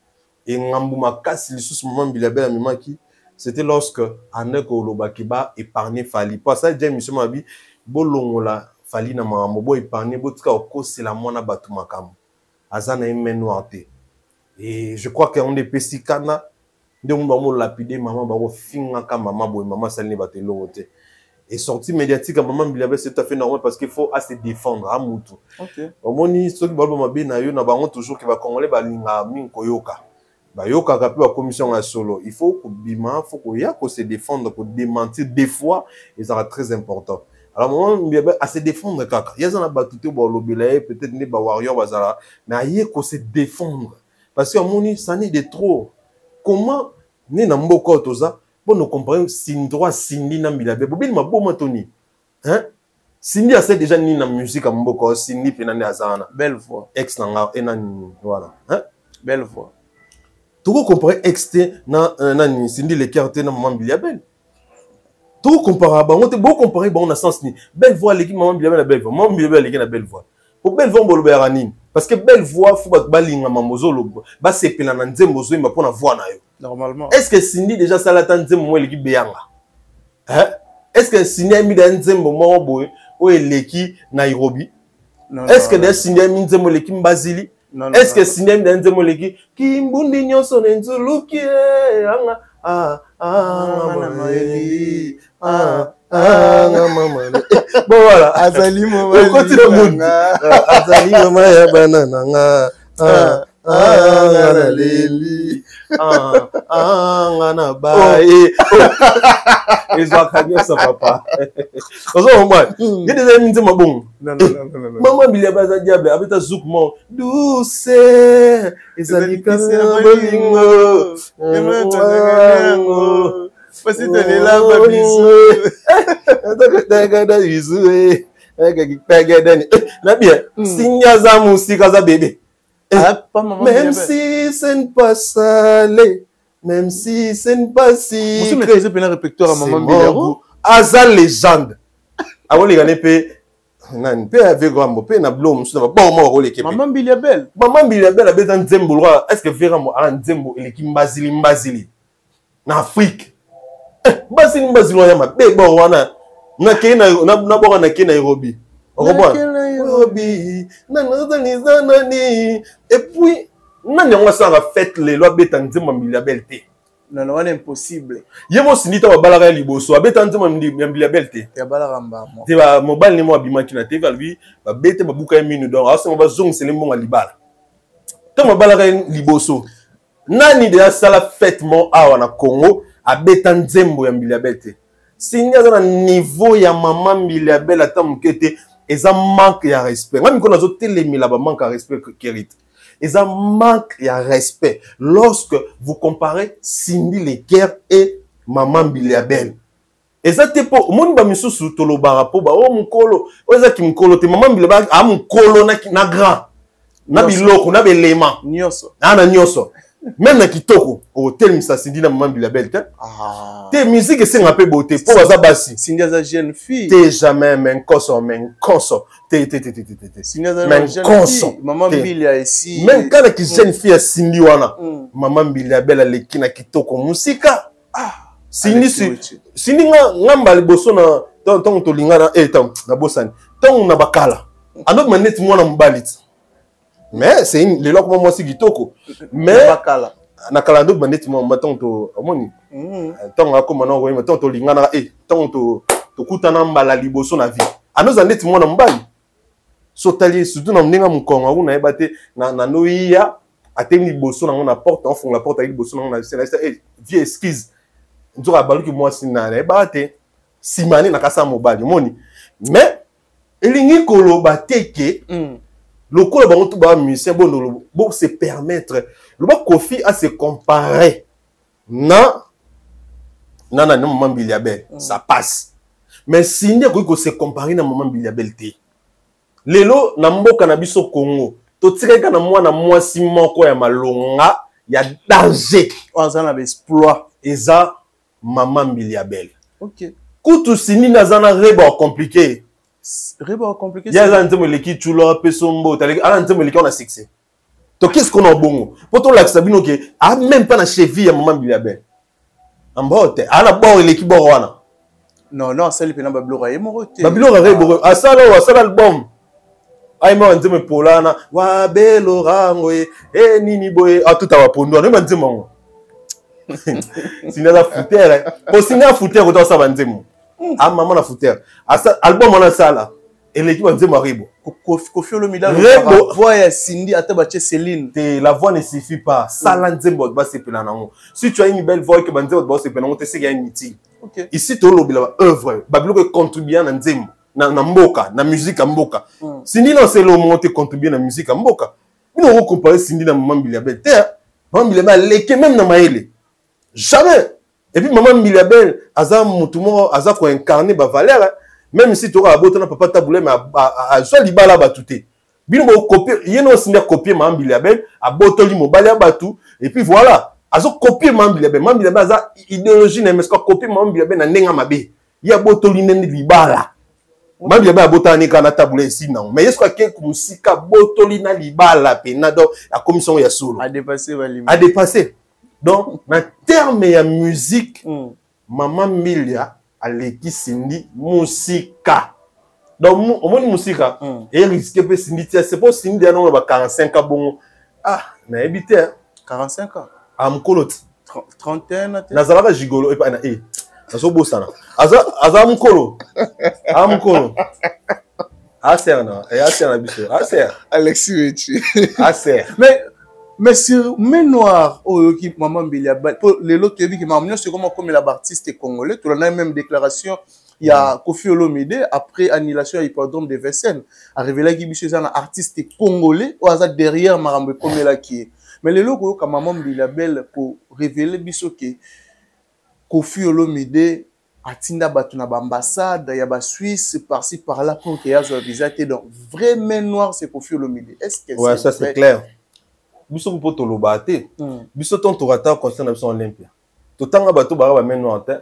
Et Ngambouma casse les sous maman Biliabel à maman qui, c'était lorsque Aneko Lobakiba épargné Fali. Pas ça, j'ai monsieur Mabi. Bolongola Fali na mama bo épargné botka okosi la mona batu makam azana imeno ante et je crois qu'on est pesikana de mo lapide maman ba finga ka maman boy maman sali batelo wote Et sortie médiatique à Maman Bilabel, c'est tout à fait normal parce qu'il faut se défendre à Moutou. Ok. Au moins, ceux qui vont bien na yo na bango toujours qui va congolais ba linga min koyoka. Ba yoka ka la commission à solo. Il faut que bima, faut que ya ko se défendre, pour démentir des fois et ça sera très important. Alors Maman Bilabel à se défendre kaka. Ya za na batuté bo lobelaye peut-être ne ba warrior bazala, mais aye ko se défendre parce que moni ça n'est de trop. Comment ne na mboko toza pour nous comparer Sindroit Cindy na Bilabel. Bobili maboma toni. Hein? Cindy a déjà ni na musique à mboko, Cindy penane azana. Belle voix. Ex nanga enani voilà. Hein? Belle voix. Tu peux comparer ex na Cindy le carte na Maman Bilabel. Tu peux comparer ba on te beau comparer ba on a sens ni. Belle voix l'équipe Maman Bilabel na belle voix. Maman Bilabel l'équipe na belle voix. Pour belle voix mbolo beranine parce que belle voix faut ba linga mamozolo ba sepela na nzembo zo imba pona voix na yo. Normalement. Est-ce que Cindy déjà ça l'attend nzembo mo l'équipe beyanga? Hein? Est-ce que Cindy a mis dans nzembo mo boy o eleki Nairobi? Est-ce que déjà Cindy a mis nzembo l'équipe Mbazili? Est-ce que Cindy a mis dans nzembo l'équipe Kimbundi nyonso nenzuluki anga maman. Bon voilà, Azali mo Azali mama ya banana nga leli ngana ba ils ont gagné ça papa. Ozo moi, il y a des amis nzema bon. Non. Maman Bilabel za diable abeta zoukmo douce ezali kana bolingo. Parce que t'es là babiso. Daga izue. Na bien, sinya za musika za bébé. Même si ce n'est pas salé, même si ce n'est pas si. Vous maîtrisez bien le répertoire à Maman Bilabel. Azal légende. Avant les gars pe nan pe avec Rambo pe na blom so ba bon mo l'équipe. Maman Bilabel. Maman Bilabel a besoin nzembo lwa. Est-ce que vraiment a nzembo l'équipe Mbazili na Afrique? Mbazili ya mabe bo wana na kena na bo na kena Nairobi. Nairobi et puis nani on ça va fête les lois beta nzembo Bilabel te. Non, c'est impossible. Yemo sinita wa balara liboso abeta nzembo Bilabel te. Ya balara mbamo. Te ba mobile ni mo abimaki na TV lui ba bete ba buka minu donc asa ba zong c'est le mo libala. Te mo balara liboso. Nani de sala fête mo awa na Congo abeta nzembo ya Bilabel te. Sinya za na niveau ya Maman Bilabel atamukete eza manque ya respect. Ngami ko nazo telemila ba manque ya respect Kérit. Et ça manque de respect lorsque vous comparez Cindy Leguerre et Maman Bilabel. Et ça te pour mon ba misusu to lo barapo ba o mukolo o za ki mukolo te Maman Bilabel a mukolo na grand na biloko na belema nyoso na nyoso même na kitoko o tel misa Cindy na Maman Bilabel te te musique c'est un peu beauté pour baza basi Cindy za jeune fille te jamais men koso te Cindy za jeune fille Maman Bilabel ici même quand la jeune fille a Cindy wana Maman Bilabel aleki na kitoko musika Cindy ngamba liboso na tonto to lingana na bosani tonto na bakala ando maneti mwana mbaliti mais c'est les locs moi si kitoko mais bakala na kala ndo maneti mwana tonto amoni tonto akoma na ko tonto lingana tonto to kutana mbala liboso na vie ando zaneti mwana mbali so tali surtout na mninga mukonga una ebate na noia atemi liboso na ngona porte on fond la porte avec liboso na ngona c'est vie esquisse nzoka baluki moi sinana ebate simani na kasa mobali moni mais elingi koloba teke le coup le tout bas musicien bon se permettre le bas Kofi à se comparer na Maman Bilabel ça passe mais si n'y ko se comparer na Maman Bilabel te lelo na mboka na biso Congo to tireka na mwasi moko ya malonga ya danger on a exploit eza Maman Bilabel. OK. Kutu sini na zana reba compliqué. Reba compliqué. Ya za nzemo leki chulo pesombo tali ala nzemo leki on a succès. Donc qu'est-ce qu'on a bongo? Poto la sabino ke a même pas na cheville ya Maman Bilabel. Ambote ala bon leki bo wana. Non, celle pena bablora e morote. Bablora rebo asala album. Ay ma nzemo polana wa belo rango e nini boy a tout a pondo na nzemo. Singa foutere. Pour singa foutere ko to sa banzemo. Ah maman na fouteur. Asa album on a ça là. Et l'équipe va dire Maribo. Kofi Olomide Rebo voix ya Cindy Atabache Céline. La voix ne suffit pas. Ça l'anzembo ba se penanango. Si tu as une belle voix que banzembo ba se penango, tu sais qu'il y a une meeting. OK. Ici to lobila œuvre. Babilo que contribuer na nzembo. Na mboka, na musique mboka. Cindy non c'est le moment de contribuer na musique mboka. Nous on comparer Cindy na maman Bilabel. Maman Bilabel leke même na maele. Jamais. Et puis maman Bilabel aza mutumo aza ko incarner ba valeur. Même si tu as un boton papa taboulé mais à soit libala batouté. Bino bo copier, yeno signer copier maman Bilabel à botoli mo balé batou et puis voilà. Azo copier maman Bilabel aza idéologie na mesko copier maman Bilabel na nenga mabe. Ya botoli nene libala. Maman Bilabel a botani kana taboulé ici non. Mais est-ce que musika botoli na libala penado la commission ya solo A dépassé a dépassé. Donc na terme ya musique maman Milia Aleki Cindy musika. Donc au moins musika et risque pe Cindy c'est pas Cindy non ba 45 ans bon. Ah, na habité 45 ans. Am kolot 31 na zalaka gigolo et pas na nazo bosana. Aza mukolo. Amukolo. Aser na, et aser na biso. Aser. Alexis Wechi. Aser. Mais sur Main Noire, qui maman Bilabel, pour les autres qui m'ont c'est comme l'artiste congolais, tu as même déclaration, il y a Kofi Olomide, après annulation à l'hippodrome de Vincennes, a révélé qu'il y a un artiste congolais, au hasard derrière Marambe Komela qui est. Mais les locaux, comme maman Bilabel, pour révéler que Kofi Olomide, a tinda batuna ambassade, il y a ba Suisse, par-ci, par-là, pour qu'il y ait un visa. Donc, vrai Main Noire, c'est Kofi Olomide. Est-ce que ouais, ça c'est clair. Biso pour to lobate biso ton torata concerne biso Olympia to tanga bato ba Main Noire te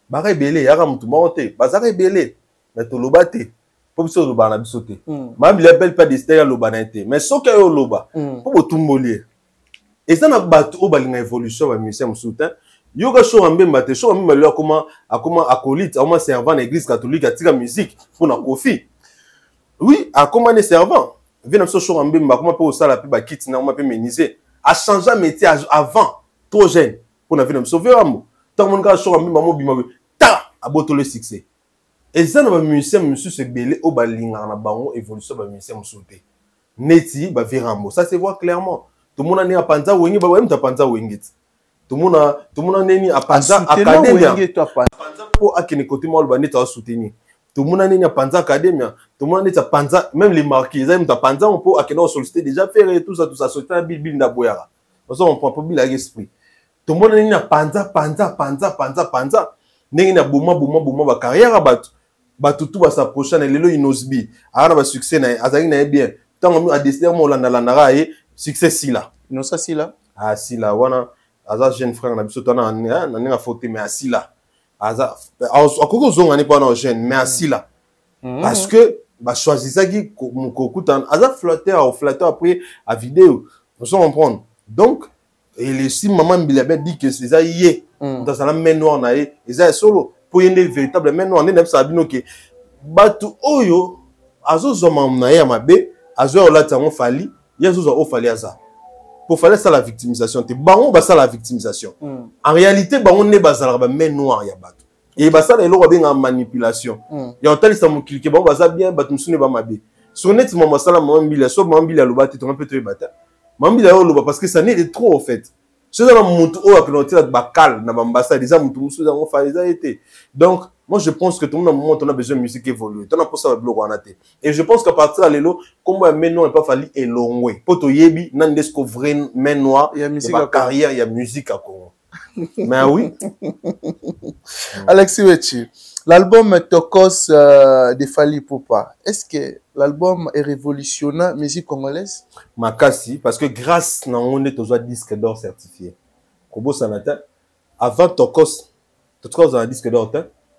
ba rebelle ya ga mutu monte ba za rebelle mais to lobate pour biso loba na biso te même il appelle pas des loba na te mais so ke yo loba pour botumboli et ça na bato o balinga évolution ba musicien musuta yo ga show mbemba te show mbemba lo comment acolyte comment servant l'église catholique atika musique pour na Kofi oui a comment les servants vient de show mbemba comment peut au sala pe ba kit na comment peut méniser a changé métier avant trop jeune pour na venir me sauver amo tant mon gars show mbemba mo bima ta aboto le succès et ça na ba musicien monsieur se belé au balinga na bango évolution ba musicien musote neti ba virambo ça se voit clairement tout le monde a panza wengi ba même ta panza wengi tout le monde neni a panza académia panza pour akene côté moi ba neta soutenir tout le monde a une panza académia, tout le monde a panza, même les marquis, ils ont panza, on peut à solliciter déjà faire tout ça, solliciter un bil d'aboyara. On prend pas bil à l'esprit. Tout le monde a une panza, n'est bouma, ba carrière à battre. Tout va s'approcher, et le inosbi. Alors, va succès, azali na bien. Tant à décider, mon lanara, succès si là. Non, ça si là. Ah, si là, wana, azal jeune frère, na biso, n'a faute, mais si là. Akoko zonga n'est pas dans jeune mais assis là parce que bah choisir ça qui kokutan aza flatteur après à vidéo nous sommes comprendre donc et les si maman Bilabel dit que c'est ça yé dans la Main Noire na et ça solo pour une véritable Main Noire n'est pas bino que batu oyo azo zoma na ya mabe azo la tango fali yezo zo fali aza pour faire ça la victimisation te bango ba ça la victimisation en réalité bango ne bazala ba Main Noire ya bato et ba ça lelo ba manipulation ya otali sa mokilike bango baza bien bato musune ba mabe sur net maman sala mambila so mambila lobate to un peu bata mambila yo loba parce que ça n'est trop en fait c'est dans mutu o apinoté ba kal na ambassade déjà mutu musu za on fa ça été donc moi je pense que tout le monde moment on a besoin de musique évoluer on a pour ça bloc en até et je pense qu'à partir de lelo comme Main Noire pas fallu élongwe poto yebi nan découvrir Main Noire il y a musique à carrière il y a musique à Congo mais oui Alexis Wechi l'album Tokos de Fally Ipupa est-ce que l'album est révolutionnaire musique congolaise makasi parce que grâce na on est aux disque d'or certifié Kobo Sanata avant Tokos a un disque d'or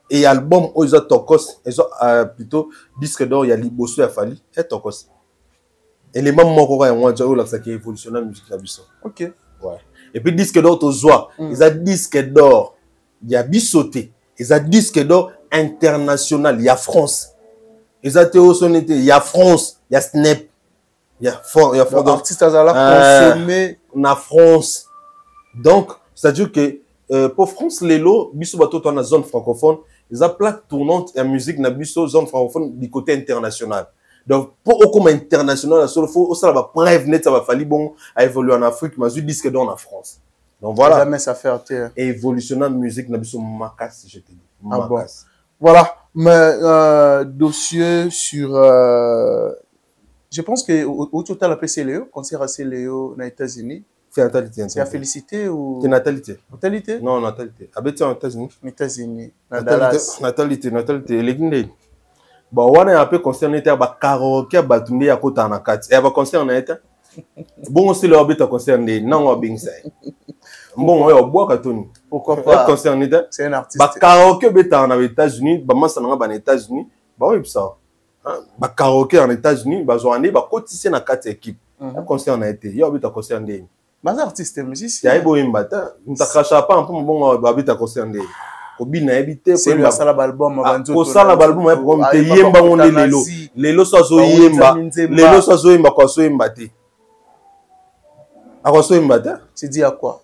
et album où ils ont Tokos ils ont plutôt disque d'or il y a Liboso à Fally et Tokos et les membres mokora on a là ça qui évolutionnaire musique la biso OK ouais et puis disque d'or to zoa ils ont disque d'or il y a bisoté ils ont disque d'or international il y a France ils ont Théo Sonité il y a France il y a Snap il y a fort artiste azala consommé na France donc c'est à dire que pour France lelo biso bato dans la zone francophone les plaques tournantes en musique na biso zone francophone du côté international. Donc pour comme international il faut ça va preuve net ça va falloir bon à évoluer en Afrique mais je disque dans la France. Donc voilà. Jamais ça fait arrêter. Évolutionnant musique na biso makas je te dis. Ah bon. Voilà, mais dossier sur je pense que au total après CLEO, concert à CLEO aux États-Unis. C'est natalité. C'est à féliciter ou c'est natalité. Natalité? Non, natalité. Habité aux États-Unis. États-Unis. Natalité. Les bon, on est un peu concerné par karaoké batunde ya kota na kati. Et ba concerné eta. Bon aussi le habite concerné non wa bingsa. Bon, on boit katoni. Pourquoi pas? Concerné c'est un artiste. Ba karaoké beta aux États-Unis, ba massa na ba États-Unis. Ba oui ça. Ba karaoké en États-Unis, ba zo ane ba cotiser na kati équipe. Concerné été. Yo habite concerné. Mais artiste musicien. Ya ebo imbata. Ntakasha pa un peu bon ba habite concerné. Obina habité c'est le sala album avanzo ko sala album pour te yemba ngonde lelo so zo yemba ko so yemba te ako so yemba te c'est dit à quoi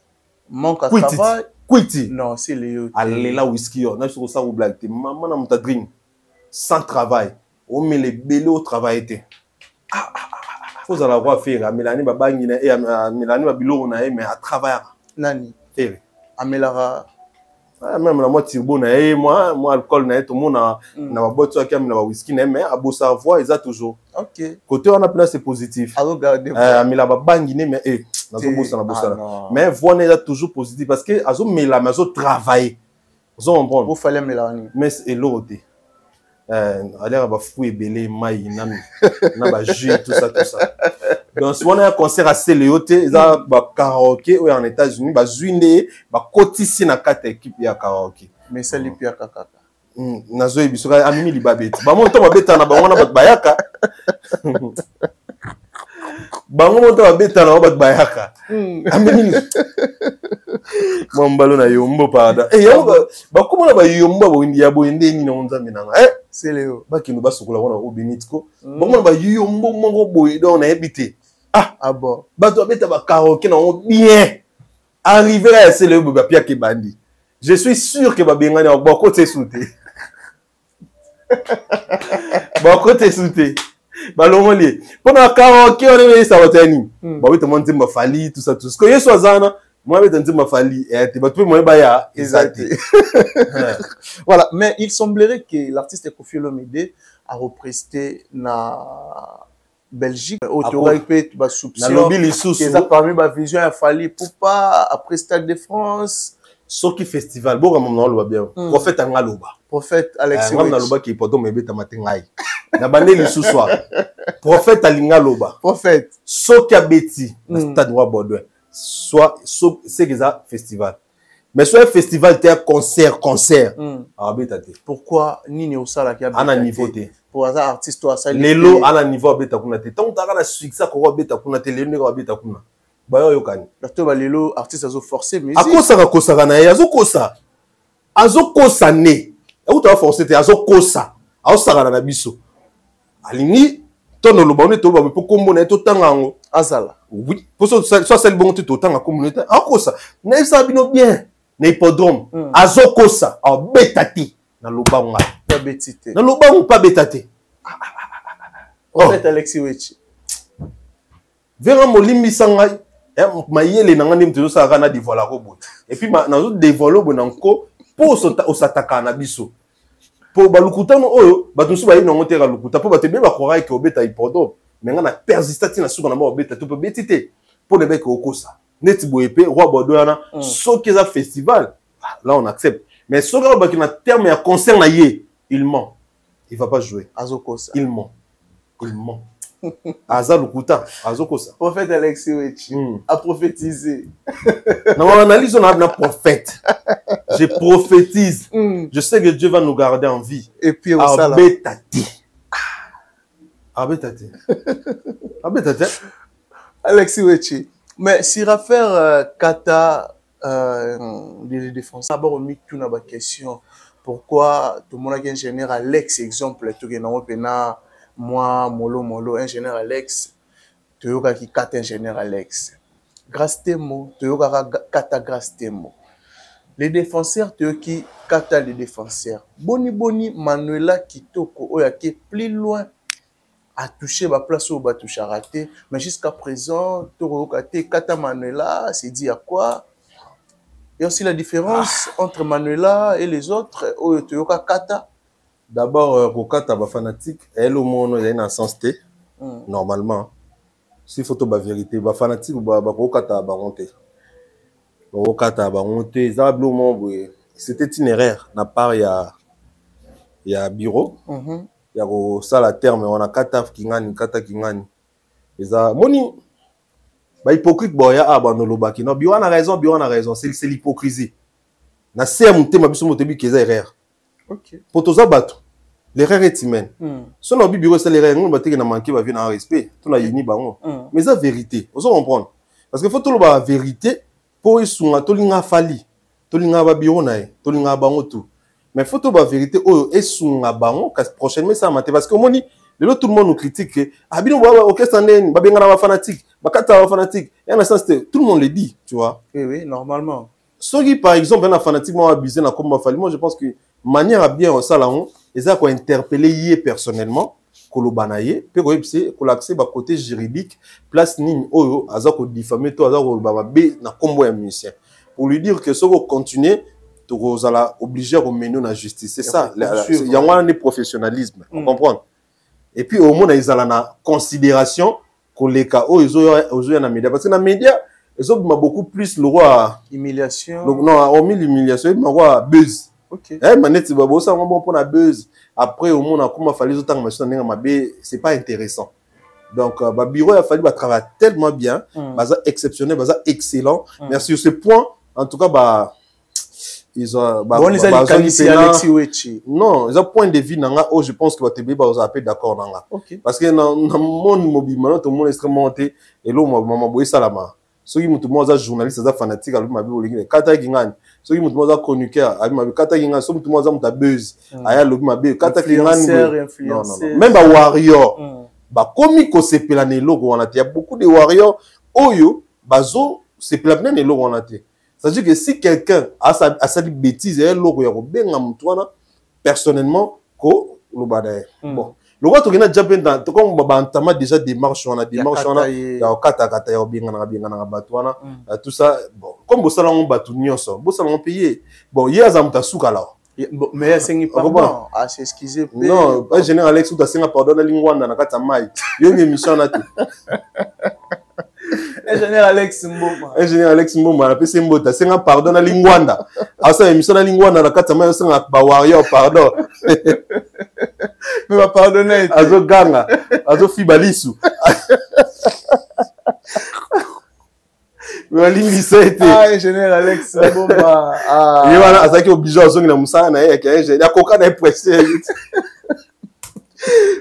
manque à travail quiti non c'est le alela whisky yo na so ça ou blague te maman na muta drink sans travail o met les belé au travail te faut ala voir faire Mélanie babangi na et Mélanie babilo na mais à travailler nani faire amelara même la moi turbo na moi alcool na tout monde na boîte ça comme na whisky na mais à beau savoir ils a toujours OK côté on a plein c'est positif à regarder mais la babangi mais na zo bossa mais voir na toujours positif parce que azo mela mais azo travailler azo comprendre pour fallait Mélanie mais et l'autre alors ba fou ebelé mai na ba jus tout ça donc si on a un concert à CLEO ils a ba karaoké ou en États-Unis ba zuinde ba kotisi na kata équipe ya karaoké mais ça lipi ya kaka na zo ebiso amimi libabeti ba monto ba beta na ba wana ba bayaka ba monto ba beta na ba bayaka amimi Mambalo na yombo pada yo ba komona ba yombo bo india bo inde ni na nzambe na c'est Léo ba kinu ba sokola wana o benitiko ba komona ba yombo mongo boy do na ebité ah bon ba to beta ba karaoké na bien arriver à c'est le ba pia ke bandi je suis sûr que ba bengani ba côté souté ba côté souté ba longoli pona karaoké on est ça va tani ba oui tout le monde dit ma fali tout ça tout ce que yeso azana moi je te dis ma fali et tu vas trouver moi baya exact. Voilà, mais il semblerait que l'artiste Koffi Olomide a représenté na Belgique au Togo peut ba soupçon na lobby lisusu que ça parmi ba vision a fali pour pas après Stade de France soki festival bo comme on le bien prophète ngaloba prophète Alexis ngam na loba ki poto mebeta matengai na bande lisusu prophète alingaloba prophète soki abeti na Stade roi Baudouin soit c'est que ça festival mais soit festival t'es concert pourquoi nini osala ki ana niveau te pour un artiste toi ça lelo ana niveau abeta kuna te tant ta kana succès ko abeta kuna te lelo ko abeta kuna ba yo yokani to ba lelo artiste azo forcer mais akosa na azo kosa ne auto forcer te azo kosa ausaka na biso alingi tono lo bone to ba po kombo na to tangango azala oui pour ça c'est bon tout autant à communauté akosa na ça bino bien na hippodrome azokosa a betati na lobanga pas betité na lobanga pas betati en fait Alexis Wechi vera molimi sanga mayele na ngani mtu ça kana dévoiler robot et puis na zo dévoiler bonanko pour osataka na biso pour balukutano oyo batunsu ba yino ngotera lukuta pour batebe ba croire que obeta hippodrome mais on a persisté na suka na ba obeta to betité pour le bec okosa net boyepe roi Baudouin so que ça festival là on accepte mais so que ba na terme ya concert na ye il ment il va pas jouer azokosa il ment aza lukuta azokosa prophète Alexis Wechi a prophétisé non on analyse on a un prophète je prophétise je sais que Dieu va nous garder en vie et puis au sala Abetate. Alexis Wechi. Mais si Raphaël Kata de défense, d'abord on met tout dans la question. Pourquoi tout le monde a un ingénieur Alex exemple tout que non pena moi molo ingénieur Alex tu as qui Kata ingénieur Alex. Grâce temo tu as Kata grâce temo. Les défenseurs, tu qui kata les défenseurs. Boni Manuela Kitoko, oya qui plus loin à toucher ma place où va toucher raté. Mais jusqu'à présent, Toro Kata Manuela, c'est dit à quoi? Il y a aussi la différence entre Manuela et les autres. Oyotoyoka Kata. D'abord, pour Kata, fanatique, elle au monde, il y a un sens T, normalement. Si photo ba vérité, ba fanatique, ba Kata ba monter. Kata ba monter, c'était itinéraire. Na part, il y a bureau. Il y a ça la terme, on a Kata Kingani. Eza moni ba hypocrite boya abanolobaki. Non, Bion a raison, c'est l'hypocrisie. Na serre te mabiso motebi keza erreur. OK. Pour tous abattre. L'erreur est humaine. Si on a bureau c'est l'erreur, on va te na manquer va venir en respect. Tout la yini bango. Mais ça vérité, on comprendre. Parce que faut tout la vérité pour isunga to linga fali. To linga ba bureau na to linga bango tout. Mais faut tout la vérité oh esunga bango prochainement ça maté parce que moni tout le monde nous critique abino OK standing ba benga na fanatique ba kata fanatique et en sens tout le monde le dit, tu vois. Oui, normalement. Ceux qui par exemple un fanatique moi abusé na comme fali, moi je pense que manière à bien ça là on ils a quoi interpeller personnellement kolobanaye pe ko epse ko l'accès ba côté juridique place nini oyo aza ko diffamer to aza ko ba be na combo ya musicien pour lui dire que ce qu'on continue to kozala obligé à mener la justice, c'est ça il y a un professionnalisme, on comprend. Et puis au moins ils ont la considération que les cas où ils ont na média parce que na média ils ont beaucoup plus le roi humiliation. Donc non, hormis l'humiliation, il m'a roi buzz. OK. Manette babo ça on bon pour la buzz. Après au moins comment fallait autant machin na mabe, c'est pas intéressant. Donc ba bureau a fallu travailler tellement bien, baza exceptionnel, baza excellent. Merci sur ce point. En tout cas ils ont bon les Alexis Wechi. Non, ils ont point de vue nanga oh je pense que va te bien ba appel d'accord nanga. OK. Parce que dans monde mobile maintenant tout le monde est extrêmement monté et là maman boy salama. Ceux qui mutumo za journaliste za fanatique alu mabi olingine kata kingani ceux qui mutumo za chroniqueur abi mabi kata kingani so mutumo za mutabuzz aya lobi mabi kata kingani non même ba warrior ba komi ko sepela ne logo wana te, il y a beaucoup de warriors oyo bazo sepela bien ne logo wana te. C'est-à-dire que si quelqu'un a sa bêtise et logo ya ko benga mutu wana personnellement ko lobada bon le roi tu déjà bien dans comme bantama déjà démarche on a démarche on a ya kata ya binga na batwana tout ça bon comme bo sala on batu nyonso bo sala on payer bon hier za mutasuka là mais c'est pardon à s'excuser non pas général Alex tout ça pardon na lingwanda na kata mai yo émission na te Ingénieur Alex Mboma na pese mbota senga pardon na lingwanda asa émission na lingwanda na kata mai senga ba warrior pardon mais va pardonner azo ganga azo fibalisu ingénieur Alex Mboma il va azaki obligé azongi na musana na ye ka ingénieur akoka na pressé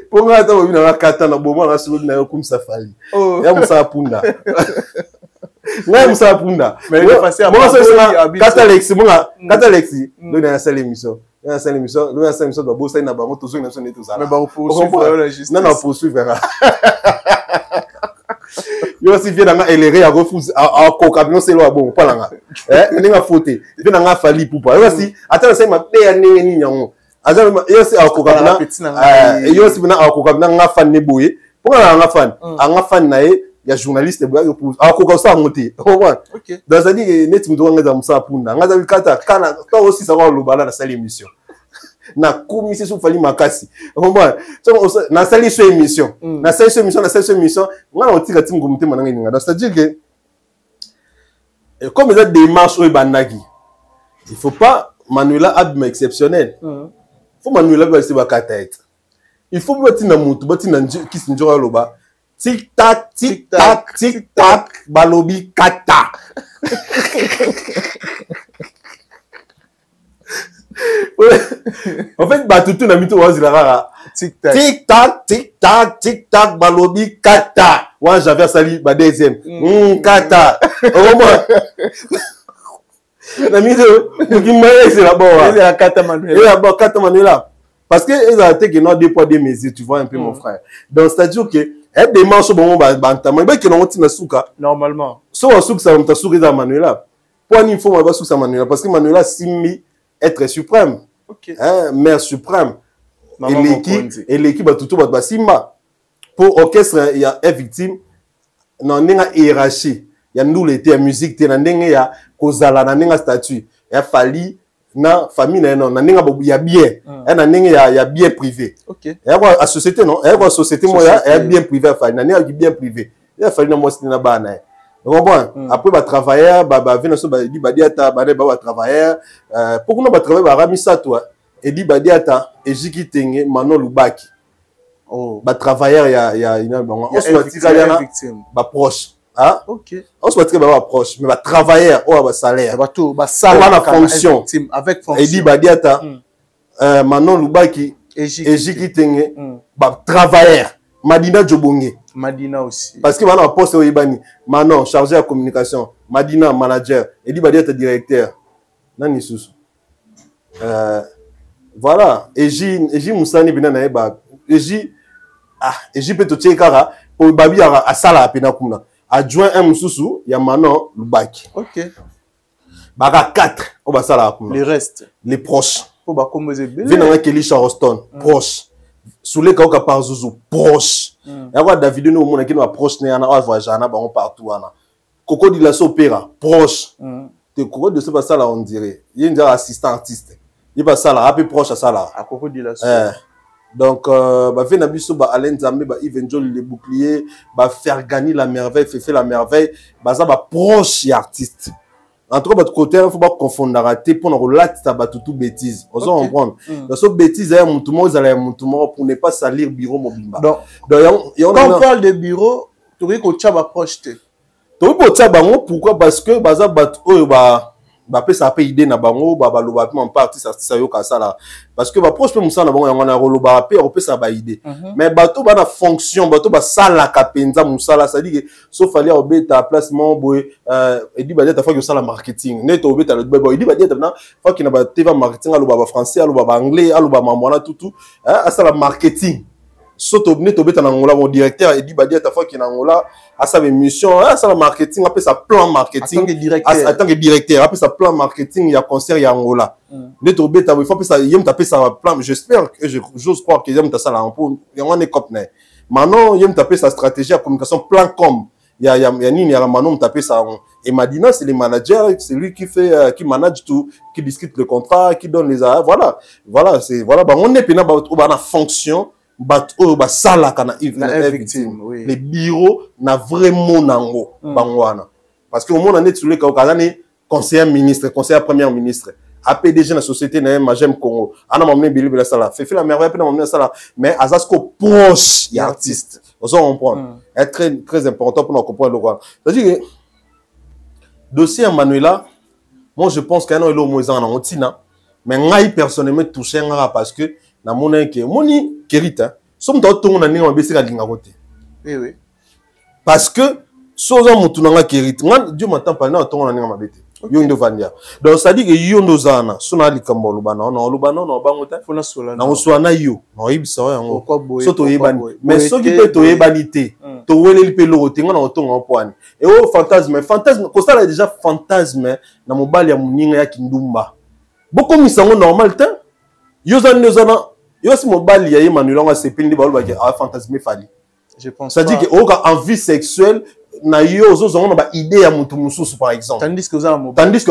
ponga ata obi na kata na bomo na sulu na yo kumisa fali ya musa punda ngai musa punda mais il est passé à kata Alex donc na salle émission il y a 5 émissions, il y a 5 émissions de boss na bango tous na sonné tout ça. Mais ba poursuivre la justice. Non poursuivre. Yo si vient na eléré à refuse à kokabino c'est lo bon pas langa. Ninga faute. Vient na fali poupa. Yo si attends ça ma pe ni nyango. Aza yo si a kokabina. Yo si bina a kokabina nga fan ne boye. Pourquoi nga fan na e ya journaliste boya pour a kokosa monter. OK. Dans ça dit net muto nga za musa punda. Nga za kata kana to aussi ça va lo bala na salle émission. Na commission sous fali makasi. Na salle émission. Na salle émission, nga on tire tim gomité mananga ninga. Donc c'est-à-dire que comme les démarches au banagi. Il faut pas Manuela abima exceptionnel. Faut Manuela ba se ba kata et. Il faut bati na mutu, bati na kisi njora loba. Tic tac tic tac tic tac balobi kata. En fait batutu na mito wazila rara. Tic tac tic tac tic tac balobi kata. Wa j'avais sali ba deuxième. Kata. Au moins. La mise c'est la bonne. C'est la kata Manuela. Et la bonne kata Manuela. Parce que ils ont été que non deux poids deux mesures, tu vois un peu mon frère. Donc c'est-à-dire que elle démarche bon bantama, mais que non tina souka. Normalement. So souka ça on ta souka da Manuela. Pourquoi il faut avoir sous sa Manuela? Parce que Manuela simbi être suprême. Ok. Hein, mère suprême. Maman Et l'équipe va tout va simba. Pour orchestre, il y a une victime. Non, il y a hiérarchie. Il y a nous l'été, la musique, il y a kozala, il y a statut. Il y a fallu na famille, il y a bien. Il y a bien privé. Ok. Il y a quoi société, non? Il y a quoi société, moi, il y a bien privé. Il y a bien privé. Il y a fallu na moi, c'est na bana. Vous comprenez? Après, bah travailleur, bah venir sur bah dit bah diata, bah travailleur. Pourquoi on va travailler bah ramisa toi? Et dit bah diata, et jiki tenge Manon Lubaki. Oh. Bah travailleur, il y a on se voit victime. Bah proche. Ah, ok. On se voit très bien proche, mais bah travailleur, oh bah salaire. Bah tout, bah salaire. La fonction. Avec fonction. Et dit bah diata, Manon Lubaki, et jiki tenge, bah travailleur. Madina Djobonge. Madina aussi. Parce que maintenant, poste au Ibani, Manon, chargé de communication, Madina, manager, et dit Badia, directeur. Nani Soussou. Voilà. Eji Moussani, Eji peut te tchekara, pour Babi à Sala, Penakouna. Adjoint un Moussoussou, il y a Manon Lubaki. Ok. Baga 4, on va Sala. Les restes. Les proches. Pour Bakombe Venant Kelly Charleston, proche. Sous les cas par Zouzou, proche. Il y a David nous mon qui nous approche né ana voyagana ba on partout ana. Coco de la opéra, proche. Te Coco de ce pas ça là on dirait. Il y a un assistant artiste. Il va ça là, un peu proche à ça là. À Coco de la donc bah venir biso ba Alain Zambé ba Yves Njol les boucliers, ba faire gagner la merveille, fait la merveille, bah ça ba proche et artiste. En tout cas, votre côté, il ne faut pas confondre la raté pour nous relater ça tout bêtise. On s'en comprend. Dans cette bêtise, pour ne pas salir le bureau mobile. Donc, quand on parle de bureau, tu veux que tu as projeté. Pourquoi? Parce que ça peut aider na bango en partie ça yo kasala parce que proche peut musala bango on a roloba pe on peut ça ba idée mais bato ba na fonction bato ba sala kapenza musala ça dit que sauf aller au beta placement boy et dit ba ta fois que ça la marketing net au beta le boy dit ba dit na fois qu'il na ba TV marketing alo ba français alo ba anglais alo ba mamwana tout à ça la marketing soto net au beta na ngola mon directeur et dit ba dit ta fois qu'il na ngola à sa mission, à sa marketing, après sa plan marketing, en tant que directeur, après sa plan marketing, il y a concert, il y a Angola. Il faut que ça, il taper sa plan, j'espère que j'ose croire qu'il y a ça là, il y a un écopne. Maintenant, il y a taper sa stratégie de communication, plan com. Il y a Manon taper ça. Et Madina, c'est les managers, c'est lui qui fait, qui manage tout, qui discute le contrat, qui donne les, voilà, on est pénal, on a fonction. Les bureaux n'a vraiment nango bangwana parce que au monde en est sur les conseiller ministre conseiller premier ministre APDG la société na Magem Congo ana mamne bilibi la sala fait la merveille na mamne sala mais azasko proche et artiste on comprend est très très important pour nous comprendre le quoi c'est-à-dire que dossier Manuela moi je pense qu'il y a un moïse en otina mais ngai personnellement touché parce que na mona ke moni kerita somme to na ninga mabesi ka linga kote oui parce que soza mutu nanga kerita nga Dieu m'entend pas na to na ninga mabete yo ndo vandia donc ça dit que yo ndo zana sona likambo lubana no bangota fona sola na oswana yo no ibisa yango so to yebani mais so qui peut to yebani te to weleli pe lo te nga na otonga opwani et o fantasme ko sala déjà fantasme na mobali ya muninga ya kindumba boko misango normal te yo zana yo si mobali ya Emmanuel nga sepindi ba ba a fantasme fali je pense ça dit que au cas en vie sexuelle na yo zo na ba idée ya mutu mususu par exemple tandis que za mobali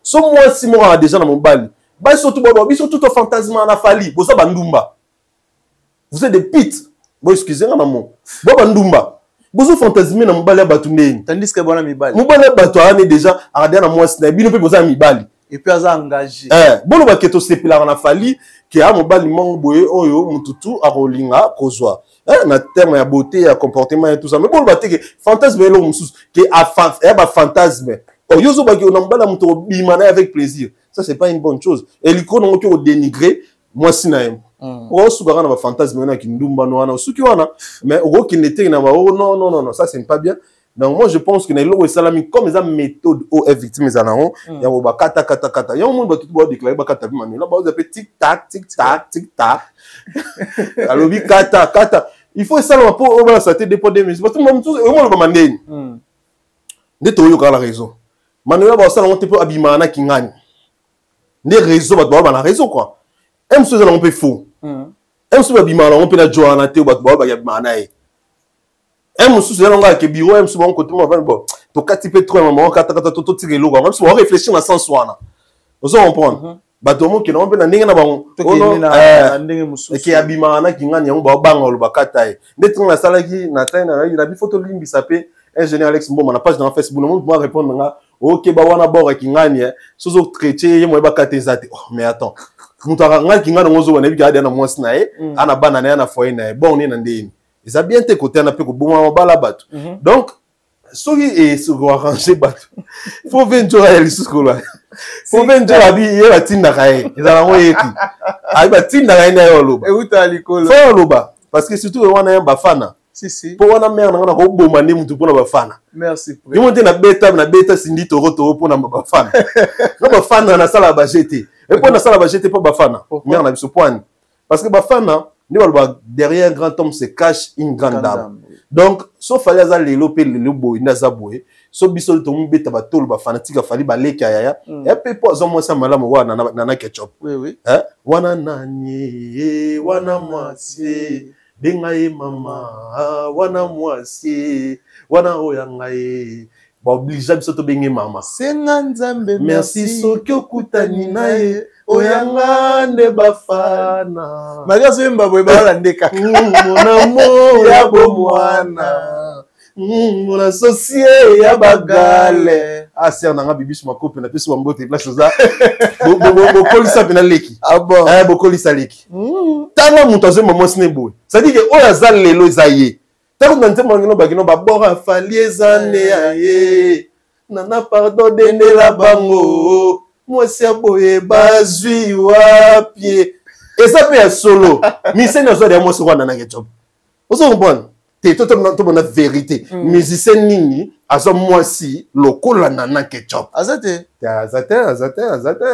so moi si moi déjà na mobali ba surtout tout fantasme na fali bo ça bandumba vous êtes des pits bon excusez moi mon bo bandumba bo so fantasme na mobali ya batu ndeni tandis que bona mibali mobali ya batu ana déjà a na moi na bino pe bo za mibali et puis aza engagé bolo ba keto sepila na fali que a mobali mango boye oyo mututu a rolinga kozwa na terme ya beauté ya comportement et tout ça mais bolo ba teke fantasme lo mususu que a fantasme oyo zo ba ke na mobali muto bimana avec plaisir ça c'est pas une bonne chose et l'icône on ko dénigrer moi sinaem o sugara na ba fantasme na kindumba no wana suki wana mais o ki n'était na ba non ça c'est pas bien. Donc moi je pense que les salami comme les méthode aux victimes les anons il y a ba kata il y a un monde tout ba déclarer ba kata Manuela ba vous tic tac alors bi kata il faut ça pour on va ça te dépôt des musiques parce que moi tout le monde va mandé de to yo la raison Manuela ba sala monte po abimana kingani. Né réseau ba na réseau quoi. Aime ce on peut faux. Aime ce abimana on peut na Joanna te ba abimana e. Aime ce on nga ke bureau aime ce bon côté moi bon. To kati pe trop maman kata to tirer logo. Même si on réfléchir na sens wana. Vous comprendre? Ba to mo ke na on peut na ndenge na bango. Et qui abimana kingani yango ba banga lo bakata e. Ndeti na sala ki na taina na bi photo limbi sapé. Ingénieur Alex Mboma, on a page dans Facebook, on va répondre OK, bah on a bord qui gagne, sous autres traité, moi ba katezate. Oh mais attends. Mutara ngal ki ngana ngozo wana bi garder na mwasi na e, ana bana na foyer na e. Bon on est na ndeni. Ils a bien te côté na pe ko boma bala batu. Donc soki et se go arranger batu. Faut venir à l'isco là. Faut venir à bi ye batinda kae. Ils a ngoyeki. Ai batinda kae na yo loba. E uta likolo. Faut loba parce que surtout on a un bafana. Si. Pour on a mère na ko boma ni mutu pona bafana. Merci. Ni monte na beta sindi toro pona bafana. Na bafana na sala ba jeté. Et pour na sala ba jeté pas bafana. Mère na biso point. Parce que bafana ni ba derrière un grand homme se cache une grande dame. Donc sauf fallait za lelo pe lelo boy na za boy. So biso to mu beta ba tolo bafana tika fali ba leka yaya. Et pe po zo mo sa malamu wa na ketchup. Oui. Hein? Wana nanye wana mwasi. Bengaye mama, wana mwasi, wana oyangaye. Ba obligé biso to benge mama. Senga nzambe merci soki okutani naye, oyanga nde bafana. Magazo yemba boye bala ndeka. Mon amour ya bomwana. Mon associé ya bagale. Ah c'est nanga bibisu makope na peso mbote place za. Bokolisa pena leki. Ah bon. Bokolisa leki. Tana mutu azema mwasi ne boy. Ça dit que oyo azal lelo ezaye. Tako nante mangino bagino ba bora fali ezane aye. Nana pardon dende la bango. Mwasi aboye bazwi wapi. Eza pe ya solo. Mise na zo de mwasi wana na ketchup. Ozo comprendre. T'es totalement la vérité. Musicien nini, azo moi si lokola nana ketchup. Azate.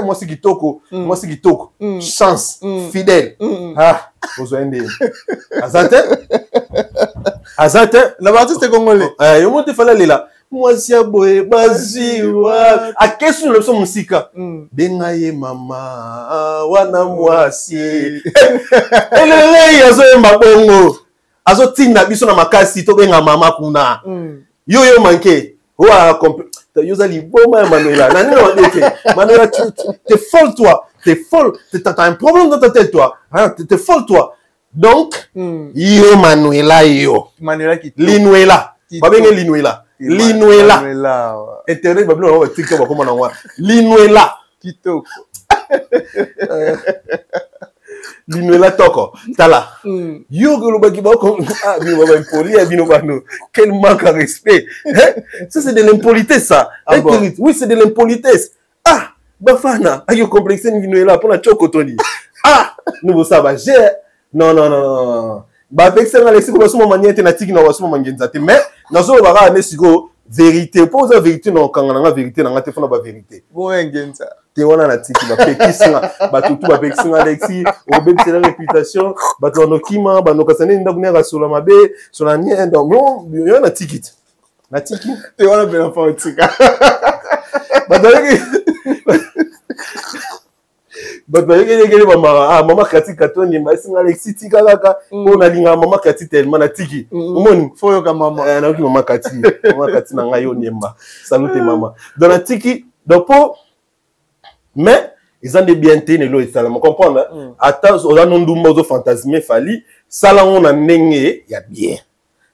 Moi si kitoko, chance, fidèle. Ah, besoin de. Azate. La artiste congolais. Yo monte fala lela. Moi si aboye baziwa. A question le son musika. Bengaye mama, wana moi si. Elele azo mbabongo. Azo tinda biso na makasi to benga mama kuna. Yo manqué. Wa yo zali boma Manuela. Na nini wadete? Manuela t'es folle toi. T'es folle. T'as un problème dans ta tête toi. Hein, t'es folle toi. Donc yo Manuela yo. Manuela qui Linuela. Ba benga Linuela. Linuela. Internet ba bino wa TikTok ba koma na wa. Linuela. Kitoko. Linuela toko tala yo que le baki ba ko ah bino ba impoli bino ba no quel manque de respect ça c'est de l'impolitesse ça oui c'est de l'impolitesse ah bafana ayo complexe Linuela pour la chokotoni ah nous ça va j'ai non ba avec ça Alexis ko so maniente na tiki na waso mangenza te mais na zo ba ga ne sigo vérité pour la vérité non quand on a vérité na ngate fona ba vérité bon ngenza te wana na tiki ba pekisinga ba tutu ba pekisinga Alexis o bebe c'est la réputation ba to no kima ba no kasane nda kunera sola mabe sola nienda non yo na tiki te wana bela fa tika ba daleki ba daleki mama kati katoni ma singa Alexis tika kaka ko na linga mama kati tellement na tiki umoni foyo ka mama na ki mama kati na ngayo niemba salute mama dans la tiki donc pour mais ils ont des bientés ne lo etala me comprendre attends on a non ndumba zo fantasmer fali salango na ndenge ya bien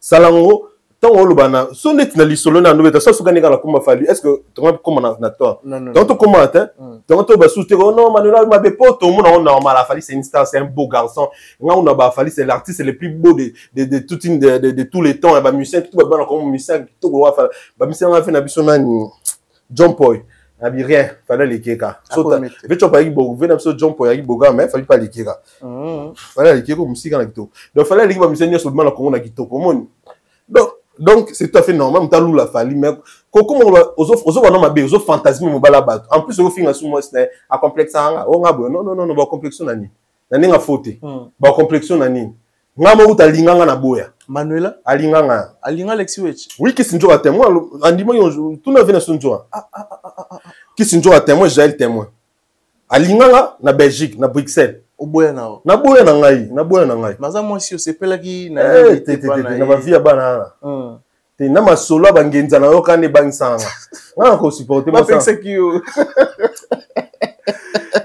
salango tant on le bana so net na lisolo na ndobeta so sukani kala kuma fali est-ce que tu vas comment na toi donc tu commentes donc tu vas soutenir non Manuela ma bepo tout le monde on normal fali c'est une star c'est un beau garçon on a ba fali c'est l'artiste le plus beau de toute une de tous les temps ba musicien tout ba bana comme musicien tout go fa ba musicien on a fait na biso na John Paul abi rien fallait les keka so tu vas pas y bo venir sur John Paul y boga mais fallait pas les keka fallait les keka musique na kito donc fallait les ba musicien sur na Congo na kito komoni donc c'est tout à fait normal m'ta lula fali mais comment ozo wana mabe ozo fantasme mo bala bato en plus o finga sous moi c'est a complexe anga o ngabo non ba complexe na ni nga faute ba complexe na ni Ngamo uta linganga na boya. Manuela Alinganga. Alinga Alexis Wechi. Oui, qui sinjo a témoin. Andima yo tout na vena sonjo. Qui sinjo a témoin, Jaël témoin. Alinganga na Belgique, na Bruxelles. Oboya nao. Na boya na ngai, na boya na ngai. Maza moi si osepelaki na na ba via bana. Te na masolo bangenza na yo kane bangsanga. Nga ko supporter moi ça.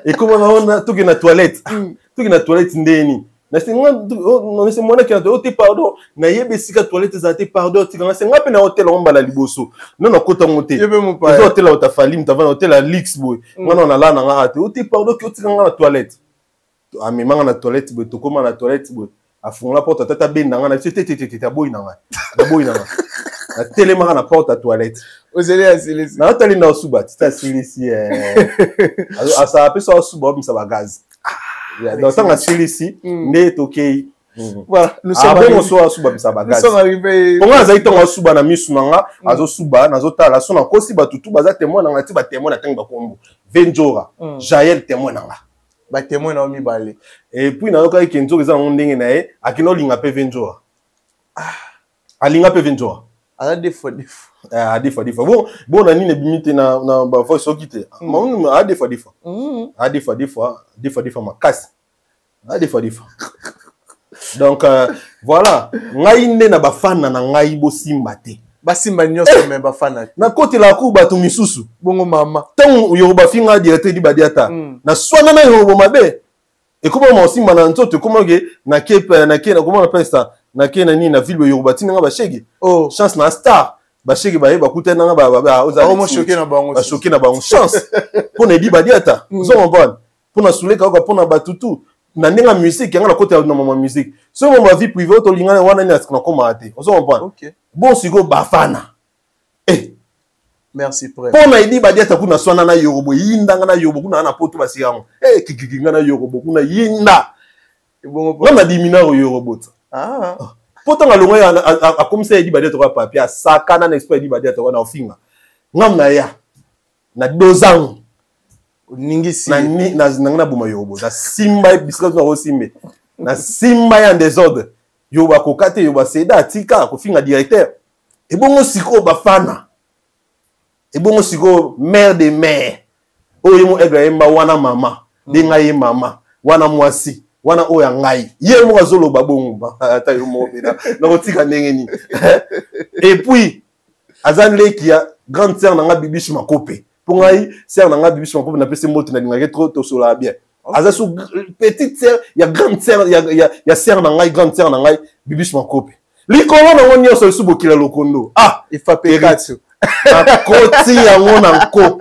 Et comment on a tout na toilette. Tout na toilette ndeni. Na singa on se mona ki na te pardon. Na yebe sika toilette za te pardon. Ti nga singa pe na hotel on bala liboso. Non na kota monte. Yebe mon pa. Hotel la ta fali, mta va hotel la Lix boy. Ngana na la na nga te. Te pardon ki ti nga na toilette. A mi manga na toilette boy, to koma na toilette boy. A fond la porte tata ben nga na te boy na nga. Na boy na nga. Na téléma na porte à toilette. Osele à silisi. Na tali na suba, ta silisi a ça appelle ça suba comme ça va gaz. Donc tant silisi, né tokei. Voilà, nous sommes arrivés. On a zaïta en suba na misu nanga, azo suba, nazo tala sona kosi batutu baza témoin nanga ti ba témoin na tanga kombo. Venjora, Jaël témoin nanga. Ba témoin na mi balé. Et puis na yoka kenzo eza ndenge na ye, akino linga pe Venjora. Alinga pe Venjora. À des fois. Des fois. Bon, on a une limite na voix sokite. À des fois. À des fois, ma casse. À des fois. Donc, voilà. Ngai nde na bafana na ngai bo simbate. Ba simba nyonso me bafana. Na kote la ku bato misusu. Bongo mama. Tant yoruba finga directeur di badiata. Na swana na yoruba mabe. Et comment on simba na nzoto comment ke na kepe na comment on appelle ça? Na kena ni na ville yoruba tinanga ba shege. Oh, chance na star. Ba shege ba kuta nanga ba oza mo choqué na bango. Ba choqué na bango chance. Pona di badiata. Zo mbon. Pona suleka ko pona batutu. Na ndenga musique yanga na côté na mama musique. So mo ma vie privée to lingana wana ni askana ko mate. Zo mbon. OK. Bon siko bafana. Merci frère. Pona di badiata kuna swana na yoruba yindanga na yoruba kuna na poto basiyango. Kikikinga na yoruba kuna yinda. Bongo na dimina yoruba. Ah. Pourtant, a comme ça, il dit que tu papier, ça, quand on expert, il dit que tu as finger. Ngam na ya, na 2 ans. Ningisi. Na buma yobo. Na simba, biscuit na simbe. Na simba en désordre. Yoba kokate, yoba seda, tika, ko finger directeur. Et bon, siko bafana. Et bon, siko mère de mère. Oye mo ega yemba wana mama. Denga ye mama. Wana mwasi. Wana oya ngai ye mo azolo babongo ata yo mo bena na kotika ndenge ni et puis azanle ki ya grande sœur na nga bibishi makope pour ngai sœur na nga bibishi makope na pese moto na ngake trop to sola bien azasu petite sœur ya grande sœur ya sœur na ngai grande sœur na ngai bibishi makope likolo na ngoni so subo kila lokondo il fa pekatsu na koti ya ngona nko.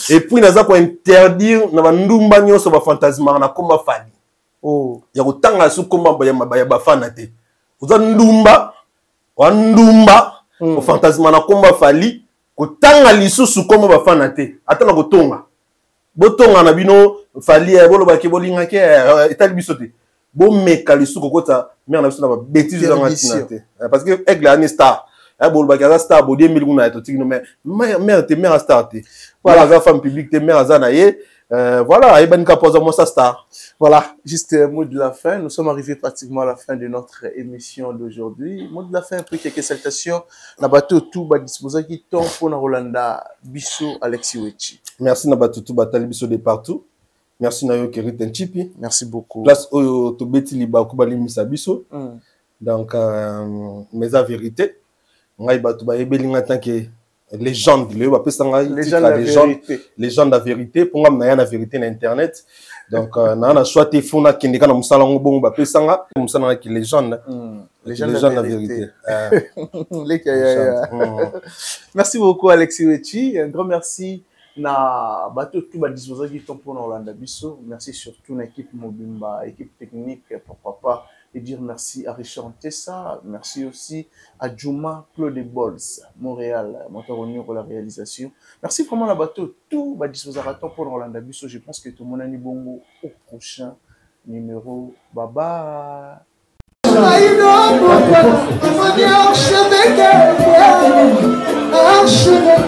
Et puis naza ko interdire na bandumba nyonso ba fantasma na komba fali. Oh, ya kotanga su komba ya ba fana te. Uza ndumba, wa ndumba, o fantasma na komba fali, kotanga lisusu komba ba fana te. Atana kotonga. Botonga na bino fali ya bolo ba ke bolinga ke etali bisote. Bo meka lisusu kokota mer na biso na ba bêtise za ngatina te. Parce que aigle ani star. Bolo ba ka star bo 2000 nguna to tiki no mère te mère star te. Voilà, la femme publique, tes mères Zanaye. Voilà, et ben Kapoza Mossa Star. Voilà, juste un mot de la fin. Nous sommes arrivés pratiquement à la fin de notre émission d'aujourd'hui. Mot de la fin, après quelques salutations. Nabato tout ba disposa qui tombe pour na Rolanda Bisso Alexis Wechi. Merci Nabato tout batali Bisso de partout. Merci Nayo Keriten Chipi. Merci beaucoup. Place Oyo Tobeti Liba Kubali Misa Bisso. Donc, mais la vérité, ngai batu ba ebelinga tanke légende le ba pesanga légende la vérité pour nga na vérité na internet donc na choisi fona kindika na musala ngobongo ba pesanga musala ki légende la vérité. Merci beaucoup Alexis Wechi, un grand merci na bateau tout ba disposer qui tombe pour Rolanda Bisso. Merci surtout l'équipe Mobimba, équipe technique, pourquoi pas, et dire merci à Richard Tessa, merci aussi à Juma Claude Bols, Montréal, Montaroni pour la réalisation. Merci vraiment la bateau tout ba disposer à temps pour Rolanda Bisso. Je pense que tout le monde a dit bongo au prochain numéro. Bye bye. Archevêque,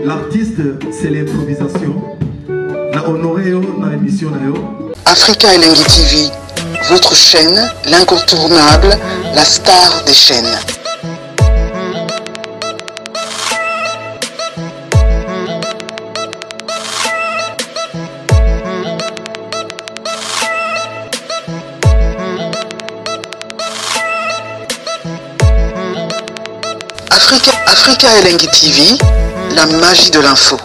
L'artiste, c'est l'improvisation. Na honoré dans l'émission. Africa Elengi TV, votre chaîne, l'incontournable, la star des chaînes. Africa Elengi TV, la magie de l'info.